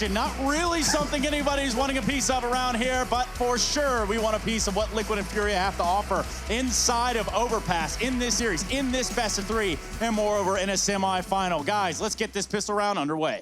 rotation. Not really something anybody's wanting a piece of around here, but for sure we want a piece of what Liquid and FURIA have to offer inside of Overpass, in this series, in this best of 3, and moreover in a semi-final. Guys, let's get this pistol round underway.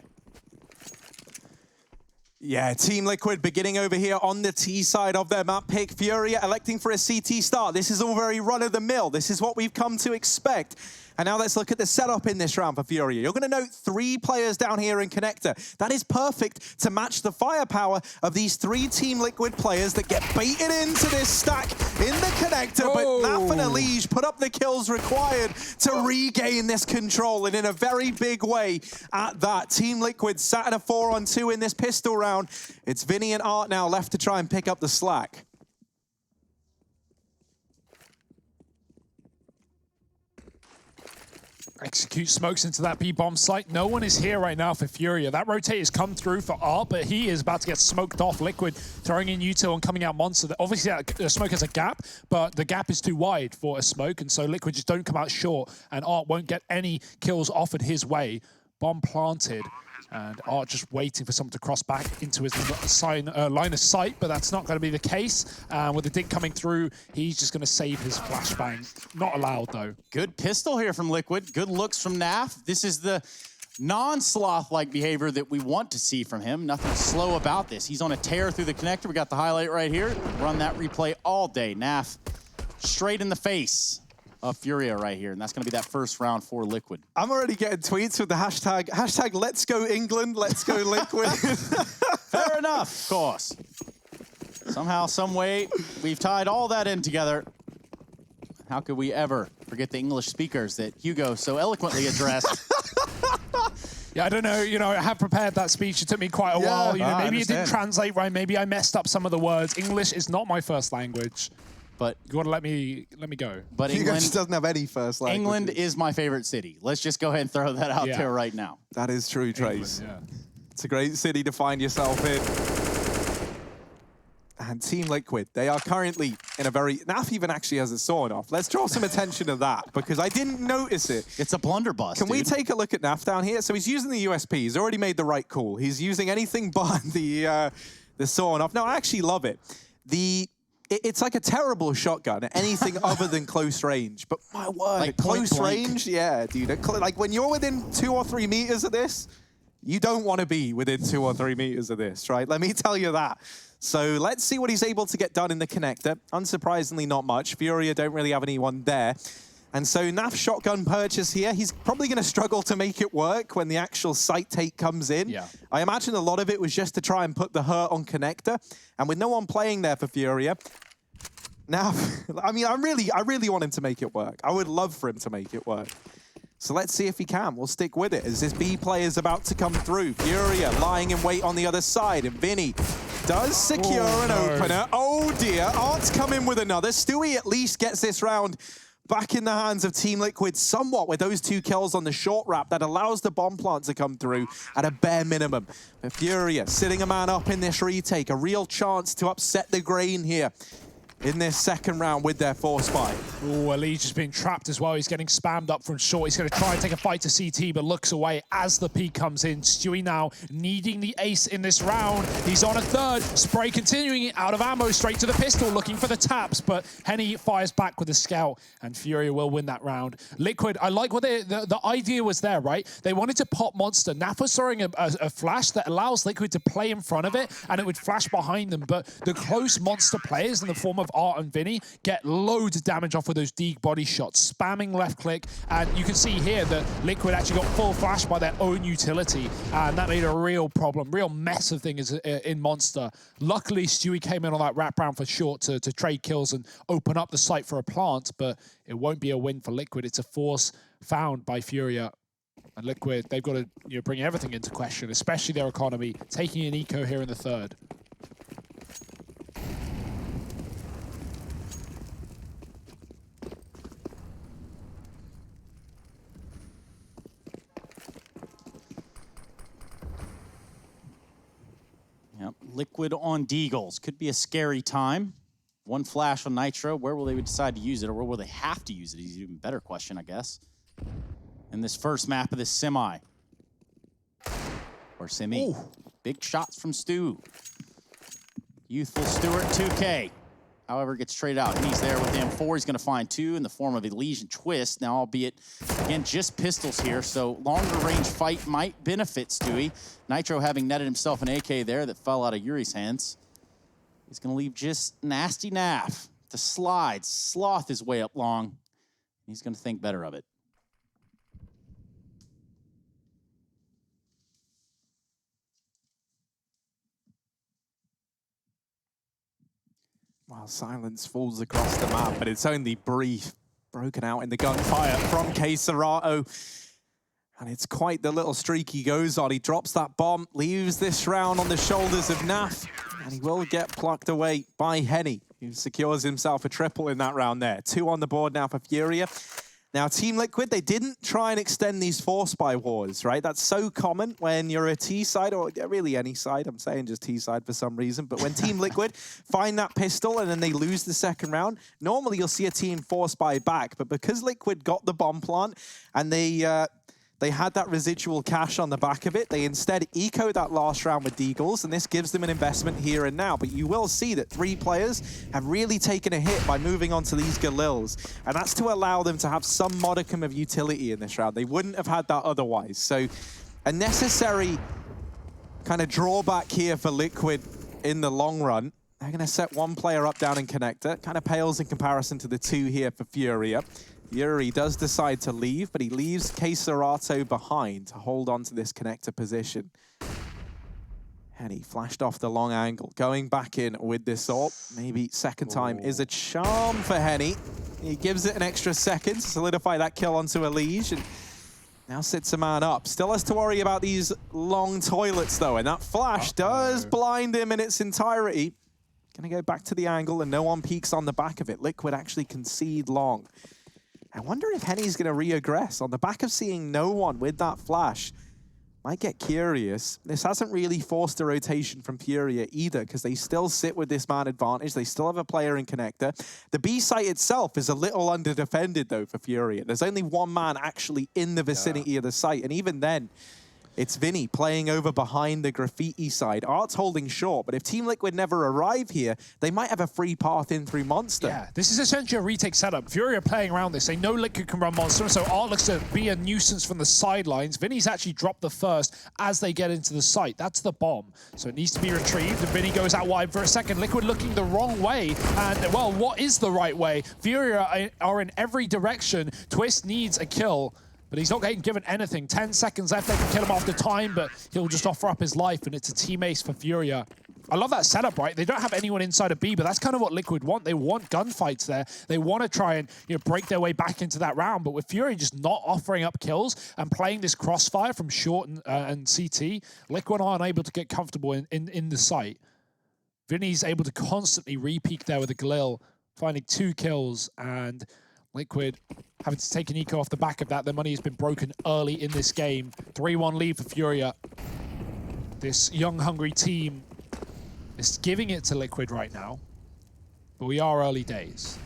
Yeah, Team Liquid beginning over here on the T side of their map pick. FURIA electing for a CT start. This is all very run-of-the-mill. This is what we've come to expect. And now let's look at the setup in this round for FURIA. You're going to note 3 players down here in Connector. That is perfect to match the firepower of these 3 Team Liquid players that get baited into this stack in the Connector. But Naf and Elige put up the kills required to regain this control, and in a very big way at that. Team Liquid sat at a 4-on-2 in this pistol round. It's Vinny and Art now left to try and pick up the slack. Execute smokes into that B-bomb site. No one is here right now for FURIA. That rotate has come through for Art, but he is about to get smoked off. Liquid throwing in util and coming out Monster. Obviously, that smoke has a gap, but the gap is too wide for a smoke, and so Liquid just don't come out short, and Art won't get any kills offered his way. Bomb planted, and Art just waiting for someone to cross back into his line of sight, but that's not going to be the case. With the dig coming through, he's just going to save his flashbang. Not allowed, though. Good pistol here from Liquid. Good looks from Naf. This is the non-sloth-like behavior that we want to see from him. Nothing slow about this. He's on a tear through the Connector. We got the highlight right here. Run that replay all day. Naf straight in the face of FURIA right here, and that's going to be that first round for Liquid. I'm already getting tweets with the hashtag let's go England, let's go Liquid. Fair enough, of course. Somehow, some way, we've tied all that in together. How could we ever forget the English speakers that Hugo so eloquently addressed? Yeah, I don't know. You know, I have prepared that speech. It took me quite a while. You know, maybe it didn't translate right. Maybe I messed up some of the words. English is not my first language. But you want to let me go. But England just doesn't have any first language. England is my favorite city. Let's just go ahead and throw that out there right now. That is true, Trace. England, It's a great city to find yourself in. And Team Liquid, they are currently in a very... Naf even actually has a sword off. Let's draw some attention to that, because I didn't notice it. It's a blunderbuss, Can we take a look at Naf down here? So he's using the USP. He's already made the right call. He's using anything but the sword off. No, I actually love it. It's like a terrible shotgun, anything other than close range. But my word, like close range? Yeah, dude. Like when you're within 2 or 3 meters of this, you don't want to be within 2 or 3 meters of this, right? Let me tell you that. So let's see what he's able to get done in the Connector. Unsurprisingly, not much. FURIA don't really have anyone there. And so Naf shotgun purchase here. He's probably going to struggle to make it work when the actual site take comes in. Yeah. I imagine a lot of it was just to try and put the hurt on Connector. And with no one playing there for FURIA, Naf, I mean, I really want him to make it work. I would love for him to make it work. So let's see if he can. We'll stick with it as this B play is about to come through. FURIA lying in wait on the other side. And Vinny does secure an opener. Oh dear, Art's come in with another. Stewie at least gets this round back in the hands of Team Liquid somewhat with those 2 kills on the short wrap that allows the bomb plant to come through at a bare minimum. But FURIA sitting a man up in this retake, a real chance to upset the grain here in this second round with their force spy. Oh, Elige is being trapped as well. He's getting spammed up from short. He's going to try and take a fight to CT, but looks away as the peek comes in. Stewie now needing the ace in this round. He's on a third. Spray continuing out of ammo, straight to the pistol, looking for the taps, but Henny fires back with the scout, and FURIA will win that round. Liquid, I like what the idea was there, right? They wanted to pop Monster. Naf was throwing a flash that allows Liquid to play in front of it, and it would flash behind them, but the close Monster players in the form of Art and Vinny get loads of damage off with those deep body shots, spamming left click, and you can see here that Liquid actually got full flash by their own utility, and that made a real problem, real mess of things in Monster. Luckily, Stewie came in on that wraparound for short to trade kills and open up the site for a plant, but it won't be a win for Liquid. It's a force found by FURIA. And Liquid, they've got to bring everything into question, especially their economy, taking an eco here in the third. Yep, Liquid on Deagles. Could be a scary time. One flash on Nitro. Where will they decide to use it, or where will they have to use it? Is an even better question, I guess. In this first map of this semi. Or semi. Ooh. Big shots from Stu. Youthful Stewart, 2K. However, gets traded out. And he's there with the M4. He's going to find 2 in the form of Elysian Twist. Now, albeit, again, just pistols here, so longer range fight might benefit Stewie. Nitro having netted himself an AK there that fell out of Yuri's hands. He's going to leave just Nasty Naf to slide, sloth his way up long. He's going to think better of it. Well, silence falls across the map, but it's only brief. Broken out in the gunfire from K-Serato. And it's quite the little streak he goes on. He drops that bomb, leaves this round on the shoulders of Naf, and he will get plucked away by Henny, who secures himself a triple in that round there. 2 on the board now for FURIA. Now, Team Liquid, they didn't try and extend these force buy wars, right? That's so common when you're a T side, or really any side. I'm saying just T side for some reason. But when Team Liquid find that pistol and then they lose the second round, normally you'll see a team force buy back. But because Liquid got the bomb plant and they had that residual cash on the back of it, they instead ecoed that last round with Deagles, and this gives them an investment here and now. But you will see that 3 players have really taken a hit by moving on to these Galils, and that's to allow them to have some modicum of utility in this round. They wouldn't have had that otherwise. So a necessary kind of drawback here for Liquid in the long run. They're going to set 1 player up down in connector. Kind of pales in comparison to the 2 here for FURIA. Yuri does decide to leave, but he leaves K-Serato behind to hold on to this connector position. Henny flashed off the long angle, going back in with this ult. Maybe second time is a charm for Henny. He gives it an extra second to solidify that kill onto Elige, and now sits a man up. Still has to worry about these long toilets, though, and that flash does blind him in its entirety. Gonna go back to the angle, and no one peeks on the back of it. Liquid actually concede long. I wonder if Henny's going to re-aggress on the back of seeing no one with that flash. Might get curious. This hasn't really forced a rotation from FURIA either, because they still sit with this man advantage. They still have a player in connector. The B site itself is a little under-defended, though, for FURIA. There's only 1 man actually in the vicinity of the site, and even then, it's Vinny playing over behind the graffiti side. Art's holding short, but if Team Liquid never arrive here, they might have a free path in through Monster. Yeah, this is essentially a retake setup. FURIA playing around this. They know Liquid can run Monster, so Art looks to be a nuisance from the sidelines. Vinny's actually dropped the first as they get into the site. That's the bomb. So it needs to be retrieved, and Vinny goes out wide for a second. Liquid looking the wrong way, and, well, what is the right way? FURIA are in every direction. Twist needs a kill, but he's not getting given anything. 10 seconds left, they can kill him after time, but he'll just offer up his life, and it's a team ace for FURIA. I love that setup, right? They don't have anyone inside of B, but that's kind of what Liquid want. They want gunfights there. They want to try and break their way back into that round, but with FURIA just not offering up kills and playing this crossfire from short and CT, Liquid are unable to get comfortable in the site. Vinny's able to constantly re-peek there with a Galil, finding 2 kills, and Liquid having to take an eco off the back of that. Their money has been broken early in this game. 3-1 lead for FURIA. This young, hungry team is giving it to Liquid right now, but we are early days.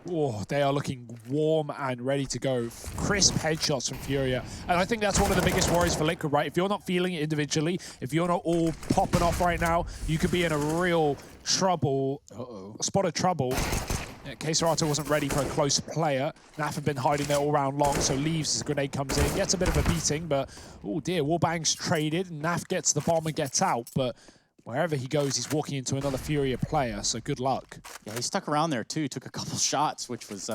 Oh, they are looking warm and ready to go. Crisp headshots from FURIA. And I think that's one of the biggest worries for Liquid, right? If you're not feeling it individually, if you're not all popping off right now, you could be in a real trouble, spot of trouble. K-Serato wasn't ready for a close player. Naf had been hiding there all round long, so leaves as a grenade comes in. Gets a bit of a beating, but, oh dear, Wallbang's traded. Naf gets the bomb and gets out, but wherever he goes, he's walking into another FURIA player, so good luck. Yeah, he stuck around there, too. Took a couple shots, which was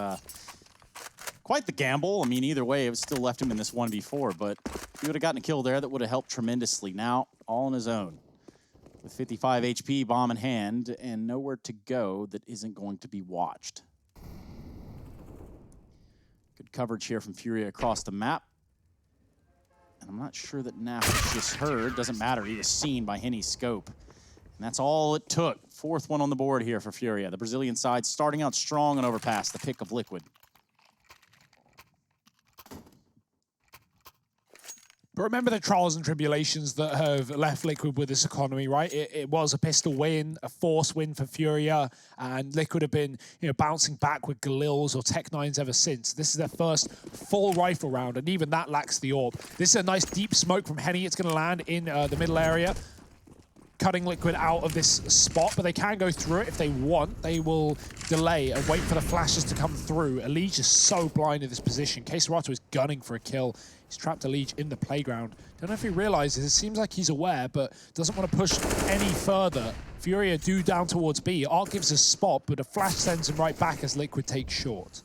quite the gamble. I mean, either way, it still left him in this 1v4, but if he would have gotten a kill there, that would have helped tremendously. Now, all on his own. With 55 HP, bomb in hand, and nowhere to go that isn't going to be watched. Good coverage here from FURIA across the map. And I'm not sure that Naf was just heard. Doesn't matter, he was seen by Henny's scope. And that's all it took. 4th one on the board here for FURIA. The Brazilian side starting out strong on Overpass, the pick of Liquid. But remember the trials and tribulations that have left Liquid with this economy, right? It was a pistol win, a force win for FURIA, and Liquid have been, bouncing back with Galils or Tech-9s ever since. This is their first full rifle round, and even that lacks the AWP. This is a nice deep smoke from Henny. It's going to land in the middle area, cutting Liquid out of this spot, but they can go through it if they want. They will delay and wait for the flashes to come through. Elige is so blind in this position. Keserato is gunning for a kill. He's trapped Elige in the playground. Don't know if he realizes, it seems like he's aware, but doesn't want to push any further. FURIA do down towards B. Art gives a spot, but a flash sends him right back as Liquid takes short.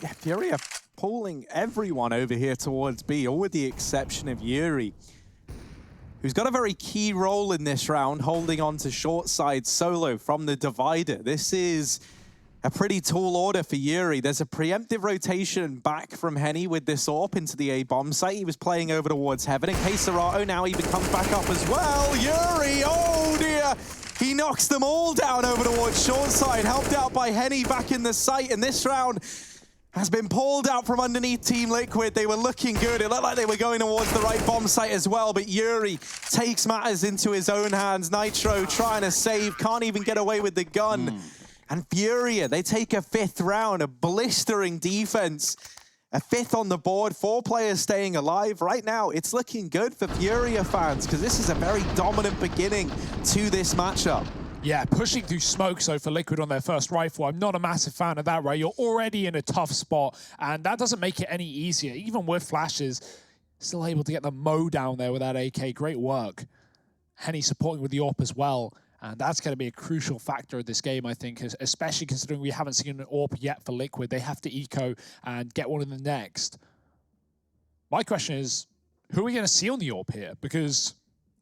Yeah, FURIA pulling everyone over here towards B, all with the exception of Yuri, who's got a very key role in this round, holding on to short side solo from the divider. This is a pretty tall order for Yuri. There's a preemptive rotation back from Henny with this AWP into the A bomb site. He was playing over towards Heaven, and Keserato now even comes back up as well. Yuri, oh dear! He knocks them all down over towards short side, helped out by Henny back in the site, and this round has been pulled out from underneath Team Liquid. They were looking good. It looked like they were going towards the right bomb site as well, but Yuri takes matters into his own hands. Nitro trying to save, can't even get away with the gun. And FURIA, they take a 5th round, a blistering defense. A 5th on the board, 4 players staying alive. Right now, it's looking good for FURIA fans, because this is a very dominant beginning to this matchup. Yeah, pushing through smoke, so for Liquid on their first rifle, I'm not a massive fan of that, right? You're already in a tough spot, and that doesn't make it any easier. Even with flashes, still able to get the Mo down there with that AK. Great work. Henny supporting with the AWP as well, and that's going to be a crucial factor of this game, I think, especially considering we haven't seen an AWP yet for Liquid. They have to eco and get one in the next. My question is, who are we going to see on the AWP here? Because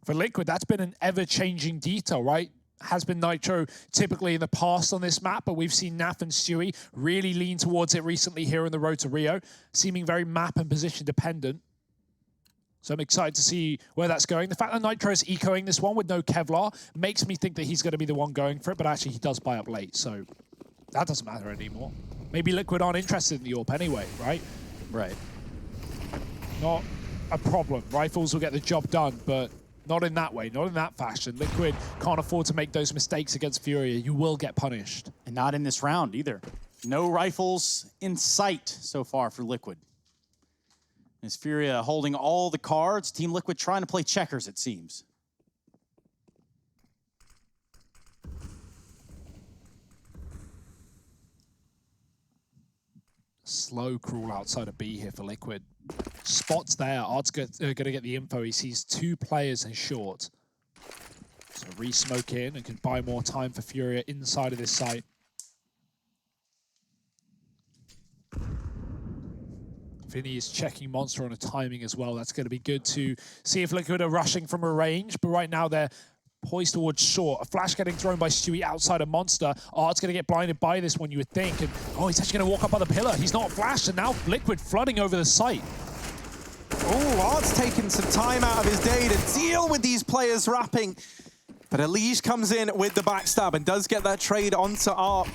for Liquid, that's been an ever-changing detail, right? Has been Nitro typically in the past on this map, but we've seen Naf and Stewie really lean towards it recently here in the road to Rio, seeming very map and position dependent. So I'm excited to see where that's going. The fact that Nitro is ecoing this one with no Kevlar makes me think that he's going to be the one going for it, but actually he does buy up late, so that doesn't matter anymore. Maybe Liquid aren't interested in the AWP anyway, right? Right. Not a problem. Rifles will get the job done, but not in that way, not in that fashion. Liquid can't afford to make those mistakes against FURIA. You will get punished. And not in this round either. No rifles in sight so far for Liquid. As FURIA holding all the cards, Team Liquid trying to play checkers, it seems. Slow crawl outside of B here for Liquid. Spots there. Art's going to get the info. He sees 2 players in short. So re-smoke in and can buy more time for FURIA inside of this site. Vinny is checking Monster on a timing as well. That's going to be good to see if Liquid are rushing from a range. But right now they're poised towards short. A flash getting thrown by Stewie outside of Monster. Art's going to get blinded by this one, you would think. And oh, he's actually going to walk up on the pillar. He's not flashed, and now Liquid flooding over the site. Oh, Art's taking some time out of his day to deal with these players wrapping. But Elige comes in with the backstab and does get that trade onto Art.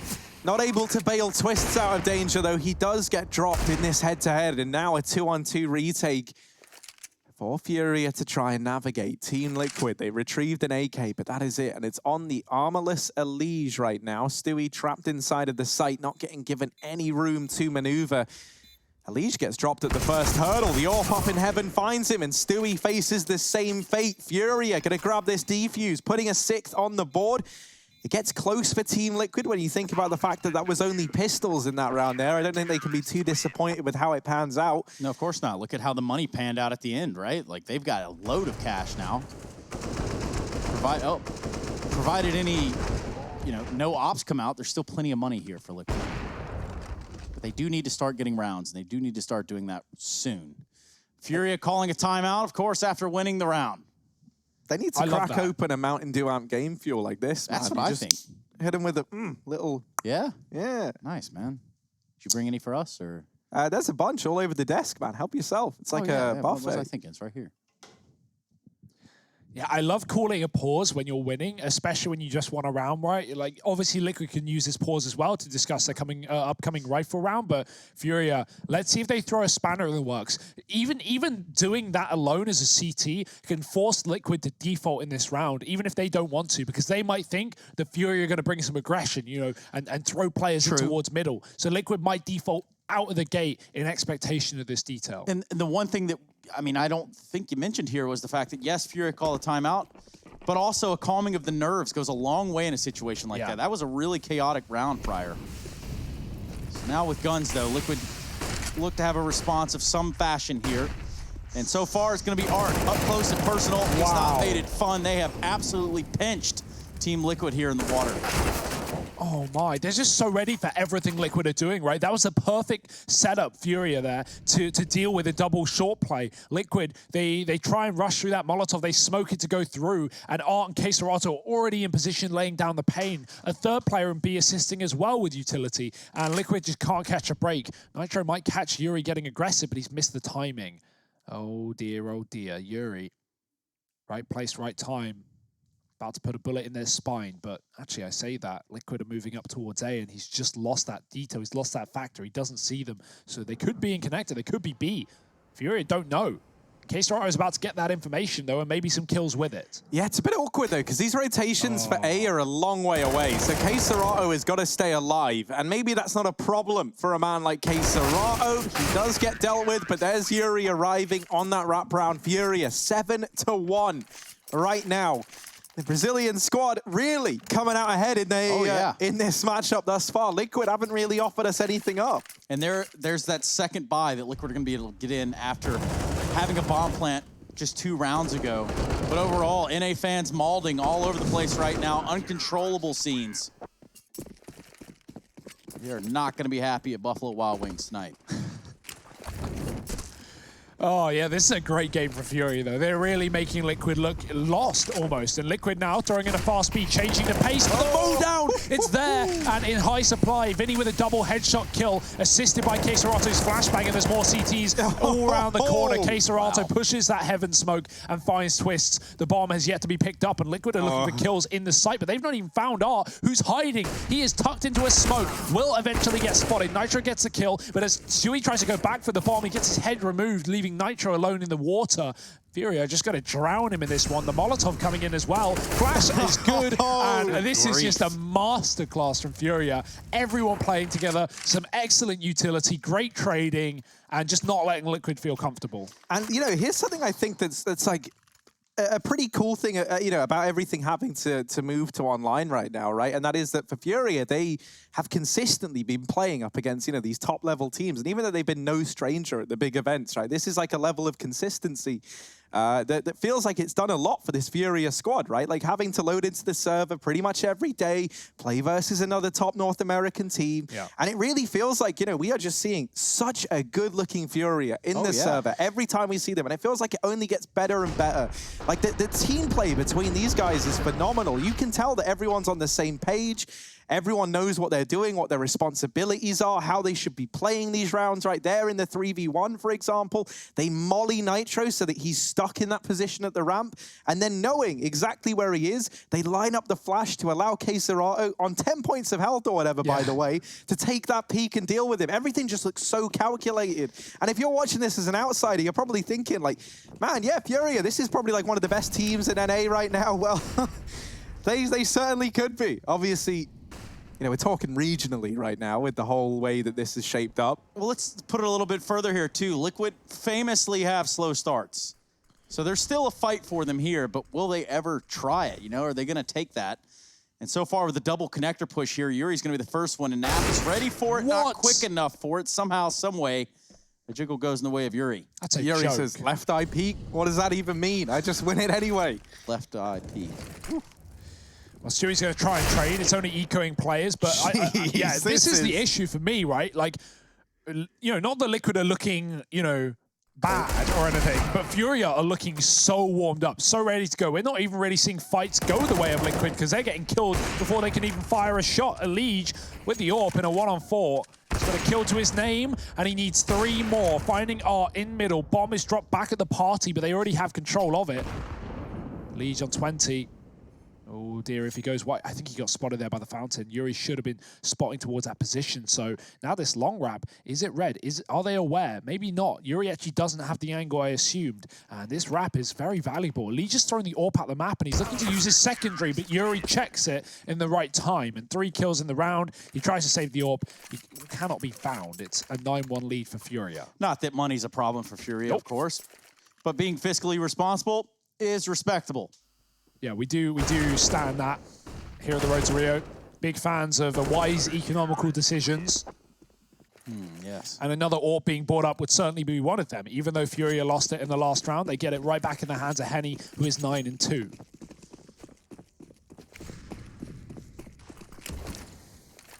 Not able to bail Twists out of danger, though. He does get dropped in this head-to-head, and now a 2-on-2 retake for FURIA to try and navigate. Team Liquid, they retrieved an AK, but that is it, and it's on the armorless Elige right now. Stewie trapped inside of the site, not getting given any room to maneuver. Elige gets dropped at the first hurdle. The AWP up in Heaven finds him, and Stewie faces the same fate. FURIA gonna grab this defuse, putting a 6th on the board. It gets close for Team Liquid when you think about the fact that that was only pistols in that round there. I don't think they can be too disappointed with how it pans out. No, of course not. Look at how the money panned out at the end, right? Like, they've got a load of cash now. Provided any, no ops come out, there's still plenty of money here for Liquid. But they do need to start getting rounds, and they do need to start doing that soon. FURIA calling a timeout, of course, after winning the round. They need to crack open a Mountain Dew Amp game fuel like this, man. That's what I think. Hit him with a little... Yeah? Yeah. Nice, man. Did you bring any for us, or...? There's a bunch all over the desk, man. Help yourself. It's like a buffet. What was I thinking? It's right here. Yeah, I love calling a pause when you're winning, especially when you just won a round, right? Like, obviously, Liquid can use this pause as well to discuss their upcoming rifle round, but FURIA, let's see if they throw a spanner in the works. Even doing that alone as a CT can force Liquid to default in this round, even if they don't want to, because they might think the FURIA are going to bring some aggression, you know, and throw players in towards middle. So Liquid might default out of the gate in expectation of this detail. And the one thing that, I mean, I don't think you mentioned here was the fact that, yes, FURIA called a timeout, but also a calming of the nerves goes a long way in a situation like that. That was a really chaotic round prior. So now with guns, though, Liquid look to have a response of some fashion here. And so far, it's going to be Art, up close and personal. Wow. He's not made it fun. They have absolutely pinched Team Liquid here in the water. Oh my, they're just so ready for everything Liquid are doing, right? That was a perfect setup, FURIA there, to deal with a double short play. Liquid, they try and rush through that Molotov, they smoke it to go through, and Art and Keserato already in position laying down the pain. A third player in B assisting as well with utility, and Liquid just can't catch a break. Nitro might catch Yuri getting aggressive, but he's missed the timing. Oh dear, Yuri. Right place, right time. About to put a bullet in their spine, but actually I say that, Liquid are moving up towards A and he's just lost that detail, he's lost that factor, he doesn't see them. So they could be in connector, they could be B. FURIA don't know. Keserato is about to get that information though, and maybe some kills with it. Yeah, it's a bit awkward though, because these rotations for A are a long way away. So Keserato has got to stay alive, and maybe that's not a problem for a man like Keserato. He does get dealt with, but there's Yuri arriving on that wraparound. FURIA 7-1 right now. The Brazilian squad really coming out ahead in in this matchup thus far. Liquid haven't really offered us anything up. And there's that second buy that Liquid are going to be able to get in after having a bomb plant just 2 rounds ago. But overall, NA fans mauling all over the place right now. Uncontrollable scenes. They are not going to be happy at Buffalo Wild Wings tonight. Oh yeah, this is a great game for FURIA though. They're really making Liquid look lost almost. And Liquid now throwing in a fast speed, changing the pace for the mow down. It's there and in high supply. Vinny with a double headshot kill, assisted by Keserato's flashbang, and there's more CTs all around the corner. Keserato pushes that heaven smoke and finds Twists. The bomb has yet to be picked up and Liquid are looking for kills in the site, but they've not even found Art, who's hiding. He is tucked into a smoke, will eventually get spotted. Nitro gets a kill, but as Stewie tries to go back for the bomb, he gets his head removed, leaving Nitro alone in the water. FURIA just got to drown him in this one. The Molotov coming in as well. Flash is good, and this is just a masterclass from FURIA. Everyone playing together, some excellent utility, great trading, and just not letting Liquid feel comfortable. And, you know, here's something I think that's like a pretty cool thing, you know, about everything having to move to online right now, right? And that is that for FURIA, they have consistently been playing up against, you know, these top-level teams. And even though they've been no stranger at the big events, right? This is like a level of consistency that feels like it's done a lot for this FURIA squad, right? Like having to load into the server pretty much every day, play versus another top North American team. Yeah. And it really feels like, you know, we are just seeing such a good-looking FURIA in the server every time we see them. And it feels like it only gets better and better. Like the team play between these guys is phenomenal. You can tell that everyone's on the same page. Everyone knows what they're doing, what their responsibilities are, how they should be playing these rounds right there in the 3v1, for example. They molly Nitro so that he's stuck in that position at the ramp. And then knowing exactly where he is, they line up the flash to allow Keserato on 10 points of health or whatever, by the way, to take that peek and deal with him. Everything just looks so calculated. And if you're watching this as an outsider, you're probably thinking like, man, yeah, FURIA, this is probably like one of the best teams in NA right now. Well, they certainly could be. Obviously, you know, we're talking regionally right now with the whole way that this is shaped up. Well, let's put it a little bit further here, too. Liquid famously have slow starts. So there's still a fight for them here, but will they ever try it? You know, are they going to take that? And so far with the double connector push here, Yuri's going to be the first one, and Nap is ready for it, not quick enough for it. Somehow, some way, the jiggle goes in the way of Yuri. That's a Yuri joke. says, left eye peek? What does that even mean? I just win it anyway. Left eye peek. Well, Stewie's going to try and trade. It's only ecoing players, but yeah, this is the issue for me, right? Like, you know, not that Liquid are looking, you know, bad or anything, but FURIA are looking so warmed up, so ready to go. We're not even really seeing fights go the way of Liquid because they're getting killed before they can even fire a shot. A Liege with the AWP in a 1-on-4. He's got a kill to his name, and he needs 3 more. Finding Art in middle. Bomb is dropped back at the party, but they already have control of it. Liege on 20. Oh dear, if he goes white, I think he got spotted there by the fountain. Yuri should have been spotting towards that position. So now this long wrap, is it red? Are they aware? Maybe not. Yuri actually doesn't have the angle I assumed. And this wrap is very valuable. Lee just throwing the AWP at the map and he's looking to use his secondary, but Yuri checks it in the right time. And 3 kills in the round. He tries to save the AWP. He cannot be found. It's a 9-1 lead for FURIA. Not that money's a problem for FURIA, of course, but being fiscally responsible is respectable. Yeah, we do stand that here at the Road to Rio. Big fans of wise economical decisions. Yes. And another AWP being brought up would certainly be one of them. Even though FURIA lost it in the last round, they get it right back in the hands of Henny, who is 9-2.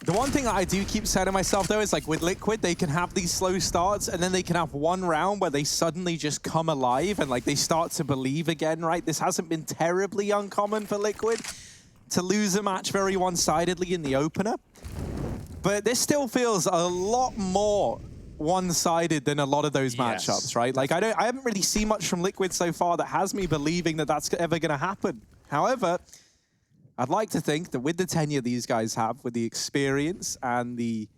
The one thing I do keep saying to myself, though, is like with Liquid, they can have these slow starts and then they can have one round where they suddenly just come alive and like they start to believe again, right? This hasn't been terribly uncommon for Liquid to lose a match very one-sidedly in the opener. But this still feels a lot more one-sided than a lot of those matchups, right? Like I haven't really seen much from Liquid so far that has me believing that that's ever going to happen. However, I'd like to think that with the tenure these guys have, with the experience and the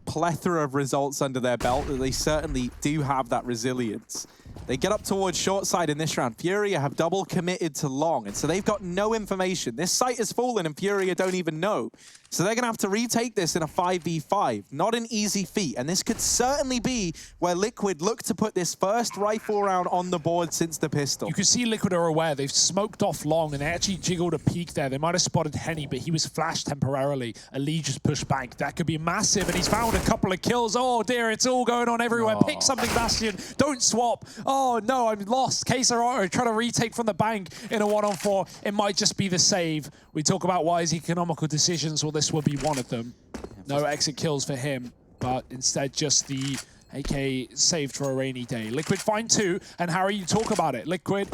plethora of results under their belt, that they certainly do have that resilience. They get up towards short side in this round. FURIA have double committed to long, and so they've got no information. This site has fallen and FURIA don't even know. So they're going to have to retake this in a 5v5. Not an easy feat, and this could certainly be where Liquid look to put this first rifle round on the board since the pistol. You can see Liquid are aware. They've smoked off long, and they actually jiggled a peek there. They might have spotted Henny, but he was flashed temporarily. Ali just pushed back. That could be massive, and he's found a couple of kills. Oh dear, it's all going on everywhere. Pick something, Bastion. Don't swap. Oh no, I'm lost. Keserato trying to retake from the bank in a 1-on-4. It might just be the save. We talk about wise economical decisions. Well, this will be one of them. No exit kills for him, but instead just the AK saved for a rainy day. Liquid find 2, and Harry, you talk about it. Liquid,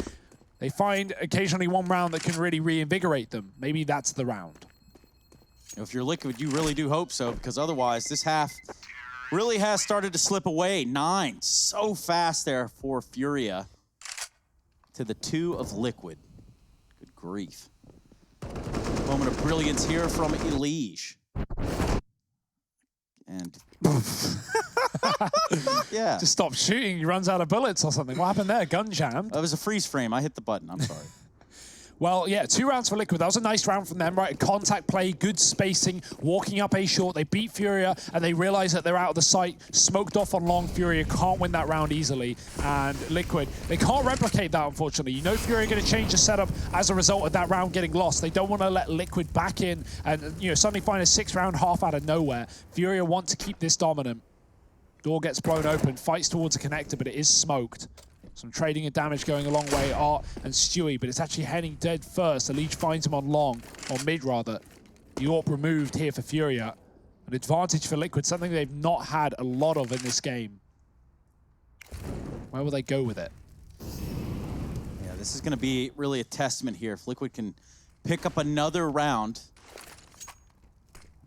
they find occasionally one round that can really reinvigorate them. Maybe that's the round. If you're Liquid, you really do hope so, because otherwise this half really has started to slip away. 9, so fast there for FURIA to the 2 of Liquid. Good grief. Moment of brilliance here from Elige. And yeah. Just stop shooting, he runs out of bullets or something. What happened there? Gun jammed? That was a freeze frame. I hit the button. I'm sorry. Well, yeah, 2 rounds for Liquid. That was a nice round from them, right? Contact play, good spacing, walking up A short. They beat FURIA, and they realize that they're out of the site. Smoked off on long. FURIA can't win that round easily. And Liquid, they can't replicate that, unfortunately. You know FURIA are going to change the setup as a result of that round getting lost. They don't want to let Liquid back in and, you know, suddenly find a 6-round half out of nowhere. FURIA want to keep this dominant. Door gets blown open, fights towards a connector, but it is smoked. Some trading and damage going a long way, Art and Stewie, but it's actually Henning dead first. The Leech finds him on long, or mid rather. The AWP removed here for FURIA. An advantage for Liquid, something they've not had a lot of in this game. Where will they go with it? Yeah, this is going to be really a testament here. If Liquid can pick up another round,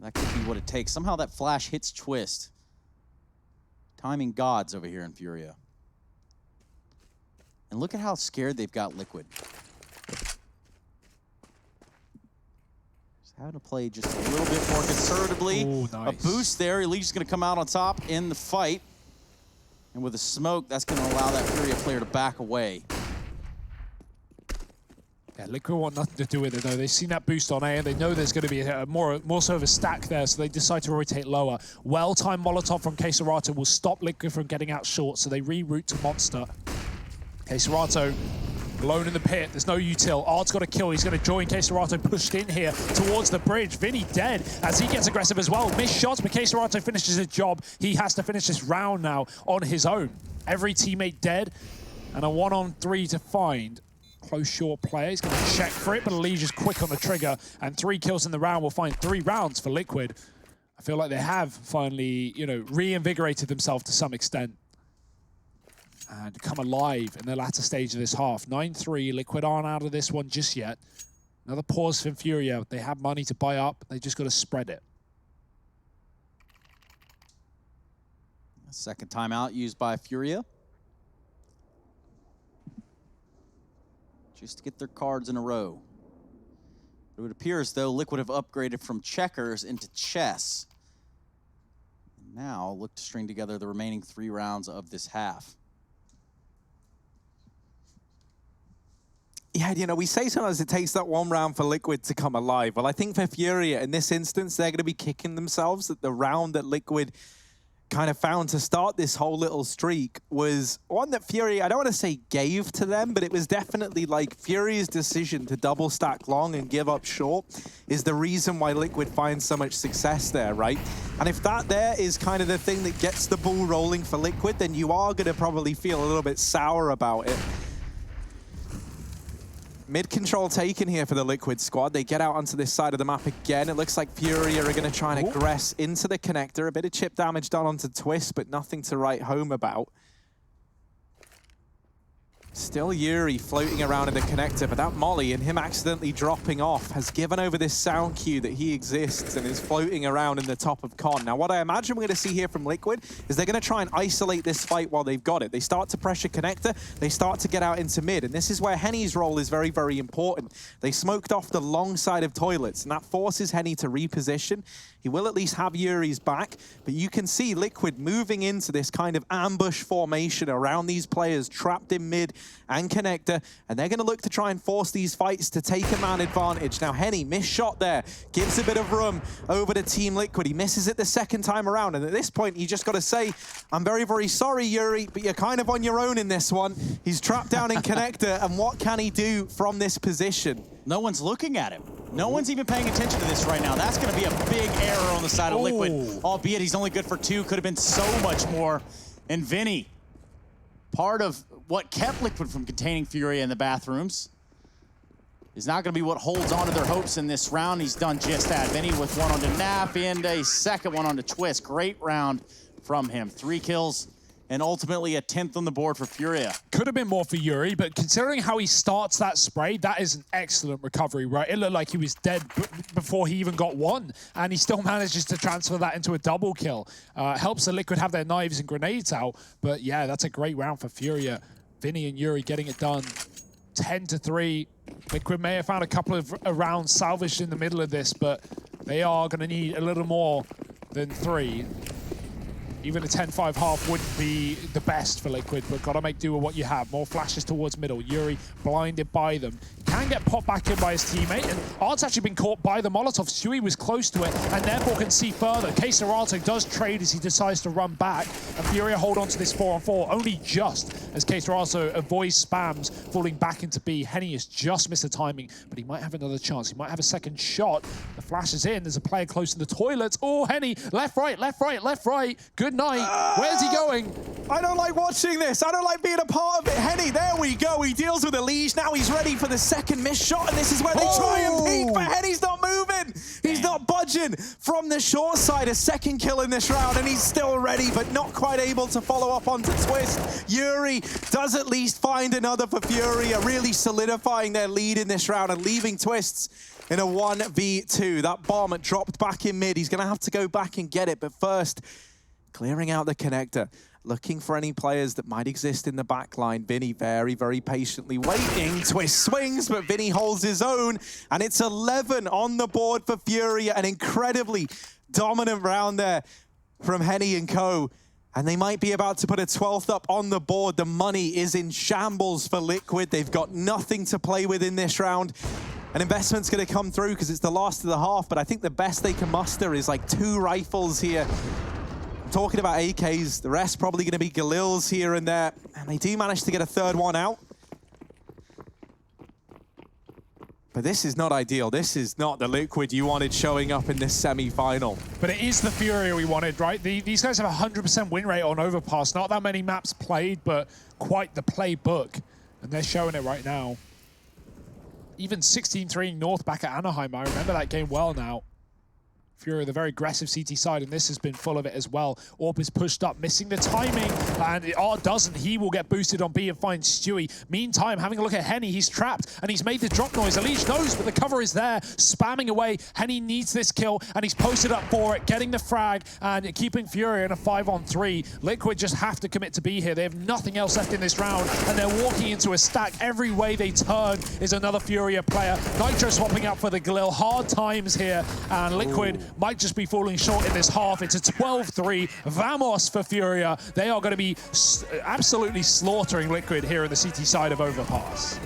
that could be what it takes. Somehow that flash hits Twist. Timing gods over here in FURIA. And look at how scared they've got Liquid. Just having to play just a little bit more conservatively. Ooh, nice. A boost there. Elige's going to come out on top in the fight. And with a smoke, that's going to allow that FURIA player to back away. Yeah, Liquid want nothing to do with it, though. They've seen that boost on A, and they know there's going to be more so of a stack there, so they decide to rotate lower. Well-timed Molotov from Keserato will stop Liquid from getting out short, so they reroute to Monster. Keserato alone in the pit. There's no util. Art's got a kill. He's going to join Keserato pushed in here towards the bridge. Vinny dead as he gets aggressive as well. Missed shots, but Keserato finishes his job. He has to finish this round now on his own. Every teammate dead, and a 1-on-3 to find. Close short player. He's going to check for it, but Elige is quick on the trigger, and 3 kills in the round will find 3 rounds for Liquid. I feel like they have finally, you know, reinvigorated themselves to some extent and come alive in the latter stage of this half. 9-3, Liquid aren't out of this one just yet. Another pause from FURIA. They have money to buy up. They just got to spread it. Second timeout used by FURIA. just to get their cards in a row. It would appear as though Liquid have upgraded from checkers into chess. And now look to string together the remaining 3 rounds of this half. Yeah, you know, we say sometimes it takes that 1 round for Liquid to come alive. Well, I think for FURIA, in this instance, they're going to be kicking themselves that the round that Liquid kind of found to start this whole little streak was one that FURIA, I don't want to say gave to them, but it was definitely like FURIA's decision to double stack long and give up short is the reason why Liquid finds so much success there, right? And if that there is kind of the thing that gets the ball rolling for Liquid, then you are going to probably feel a little bit sour about it. Mid control taken here for the Liquid squad. They get out onto this side of the map again. It looks like FURIA are going to try and aggress into the connector. A bit of chip damage done onto Twist, but nothing to write home about. Still Yuri floating around in the connector, but that molly and him accidentally dropping off has given over this sound cue that he exists and is floating around in the top of con. Now, what I imagine we're going to see here from Liquid is they're going to try and isolate this fight while they've got it. They start to pressure connector, they start to get out into mid, and this is where Henny's role is very, very important. They smoked off the long side of toilets, and that forces Henny to reposition. He will at least have Yuri's back, but you can see Liquid moving into this kind of ambush formation around these players trapped in mid and connector, and they're going to look to try and force these fights to take a man advantage. Now, Henny, missed shot there, gives a bit of room over to Team Liquid. He misses it the second time around, and at this point, you just got to say, I'm very, very sorry, Yuri, but you're kind of on your own in this one. He's trapped down in connector, and what can he do from this position? No one's looking at him. No one's even paying attention to this right now. That's going to be a big error on the side of Liquid, albeit he's only good for 2. Could have been so much more. And Vinny, part of what kept Liquid from containing FURIA in the bathrooms, is not going to be what holds on to their hopes in this round. He's done just that. Vinny with one onto Nap and a second one onto Twist. Great round from him. 3 kills and ultimately a 10th on the board for FURIA. Could have been more for Yuri, but considering how he starts that spray, that is an excellent recovery, right? It looked like he was dead before he even got one, and he still manages to transfer that into a double kill. Helps the Liquid have their knives and grenades out, but yeah, that's a great round for FURIA. Vinny and Yuri getting it done. 10-3. Liquid may have found a couple of rounds salvaged in the middle of this, but they are going to need a little more than 3. Even a 10-5 half wouldn't be the best for Liquid, but gotta make do with what you have. More flashes towards middle. Yuri blinded by them. Can get popped back in by his teammate, and Art's actually been caught by the Molotov. Stewie was close to it, and therefore can see further. K-Serato does trade as he decides to run back, and FURIA hold on to this 4-on-4, only just as K-Serato avoids spams, falling back into B. Henny has just missed the timing, but he might have another chance. He might have a second shot. The flash is in. There's a player close to the toilets. Oh, Henny, left, right, left, right, left, right. Good night. Where's he going? I don't like watching this. I don't like being a part of it. Henny, there we go. He deals with a leash. Now he's ready for the second missed shot, and this is where they try and peek, but Henny's not moving. He's not budging from the short side. A second kill in this round, and he's still ready, but not quite able to follow up onto Twist. Yuri does at least find another for FURIA, really solidifying their lead in this round and leaving Twists in a 1v2. That bomb dropped back in mid. He's going to have to go back and get it, but first, clearing out the connector, looking for any players that might exist in the back line. Vinny very, very patiently waiting. Twist swings, but Vinny holds his own, and it's 11 on the board for FURIA. An incredibly dominant round there from Henny and co. And they might be about to put a 12th up on the board. The money is in shambles for Liquid. They've got nothing to play with in this round. An investment's going to come through because it's the last of the half, but I think the best they can muster is like 2 rifles here. I'm talking about AKs, the rest probably going to be Galils here and there, and they do manage to get a 3rd one out. But this is not ideal. This is not the Liquid you wanted showing up in this semi-final. But it is the FURIA we wanted, right? These guys have a 100% win rate on Overpass. Not that many maps played, but quite the playbook. And they're showing it right now. Even 16-3 North back at Anaheim. I remember that game well now. FURIA, the very aggressive CT side, and this has been full of it as well. Orb is pushed up, missing the timing, and R doesn't. He will get boosted on B and find Stewie. Meantime, having a look at Henny, he's trapped, and he's made the drop noise. Alish knows, but the cover is there, spamming away. Henny needs this kill, and he's posted up for it, getting the frag, and keeping FURIA in a 5-on-3. Liquid just have to commit to B here. They have nothing else left in this round, and they're walking into a stack. Every way they turn is another FURIA player. Nitro swapping out for the Galil. Hard times here, and Liquid might just be falling short in this half. It's a 12-3. Vamos for FURIA. They are going to be absolutely slaughtering Liquid here in the CT side of Overpass.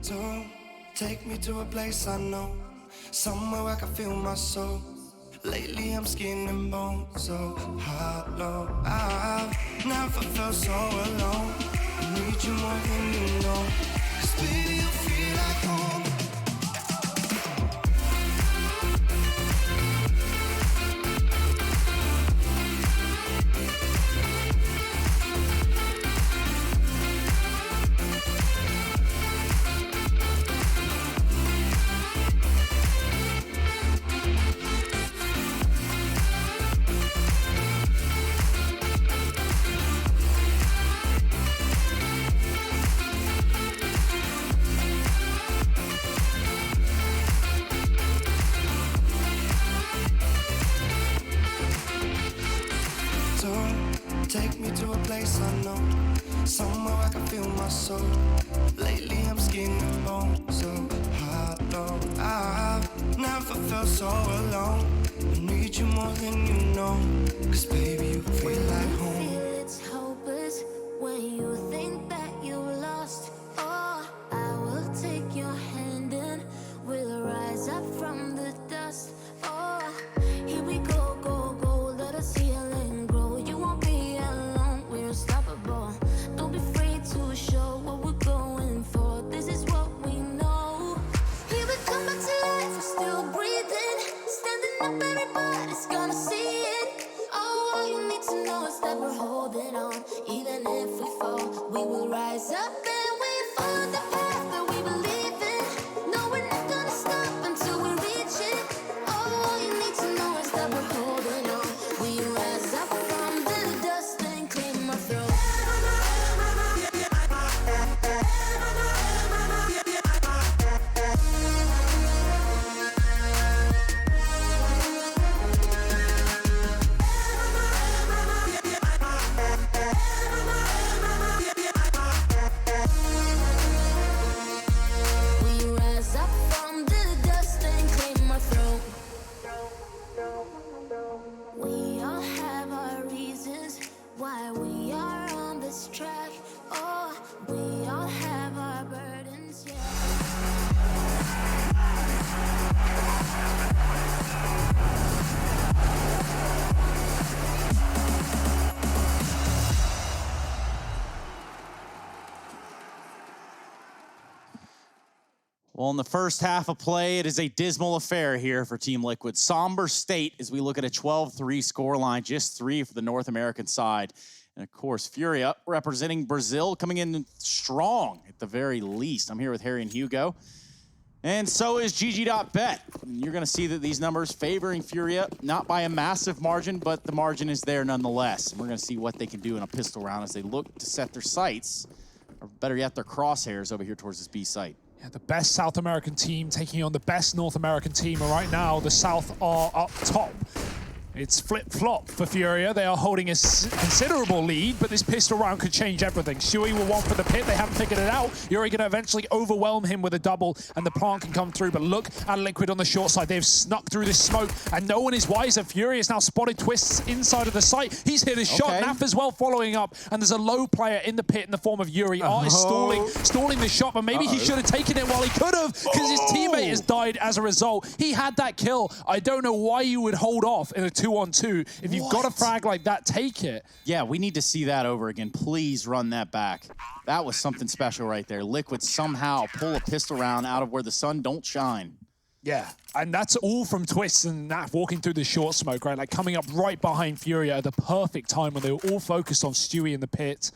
Don't take me to a place I know, somewhere I can feel my soul. Lately I'm skin and bone, so hollow. I've never felt so alone. I need you more than you know, 'cause baby you feel like home. Take me to a place I know, somewhere I can feel my soul. Lately I'm skin and bone, so hollow. I've never felt so alone. I need you more than you know, 'cause baby you feel like home. It's hopeless when you think that you lost. Oh, I will take your hand and we'll rise up from the dust. Oh, here we go, go, go, let us heal and grow. You won't be alone, we're unstoppable. Don't be afraid to show what we're going for. This is what we know. Here we come back to life, we're still breathing. Standing up, everybody's gonna see it. Oh, all you need to know is that we're holding on. Even if we fall, we will rise up and we follow the path that we believe in. No, we're not gonna stop until we reach it. Oh, all you need to know is that we're holding on. We rise up from the dust and claim our throne. We rise up from the dust and claim our throne. We all have our reasons why we are on this track. Oh, we all have our burdens, yeah. Well, in the first half of play, it is a dismal affair here for Team Liquid. Somber state as we look at a 12-3 scoreline, just 3 for the North American side. And of course, FURIA representing Brazil coming in strong at the very least. I'm here with Harry and Hugo. And so is GG.bet. You're going to see that these numbers favoring FURIA, not by a massive margin, but the margin is there nonetheless. And we're going to see what they can do in a pistol round as they look to set their sights, or better yet, their crosshairs over here towards this B site. Yeah, the best South American team taking on the best North American team. And right now, the South are up top. It's flip-flop for FURIA. They are holding a considerable lead, but this pistol round could change everything. Stewie will want for the pit. They haven't figured it out. Yuri going to eventually overwhelm him with a double, and the plant can come through. But look at Liquid on the short side. They've snuck through this smoke, and no one is wiser. FURIA has now spotted Twists inside of the site. He's hit his shot. Naf as well following up, and there's a low player in the pit in the form of Yuri. Art is stalling the shot, but maybe he should have taken it while he could have, because his teammate has died as a result. He had that kill. I don't know why you would hold off in a 2-on-2. If you've got a frag like that, take it. Yeah, we need to see that over again. Please run that back. That was something special right there. Liquid somehow pull a pistol round out of where the sun don't shine. Yeah, and that's all from Twists and Naf walking through the short smoke, right? Like coming up right behind FURIA at the perfect time when they were all focused on Stewie in the pit.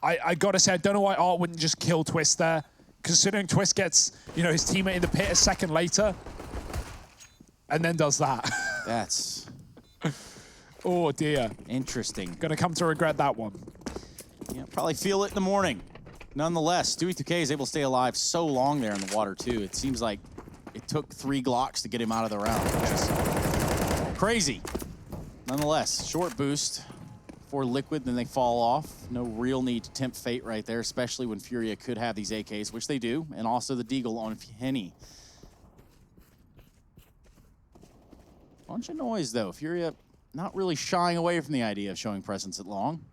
I gotta say, I don't know why Art wouldn't just kill Twist there, considering Twist gets, you know, his teammate in the pit a second later, and then does that. That's... Oh dear. Interesting. Gonna come to regret that one. Yeah, probably feel it in the morning. Nonetheless, Stewie 2K is able to stay alive so long there in the water too. It seems like it took 3 Glocks to get him out of the round, which is crazy. Nonetheless, short boost for Liquid, then they fall off. No real need to tempt fate right there, especially when FURIA could have these AKs, which they do, and also the Deagle on Henny. Bunch of noise though. FURIA not really shying away from the idea of showing presence at long.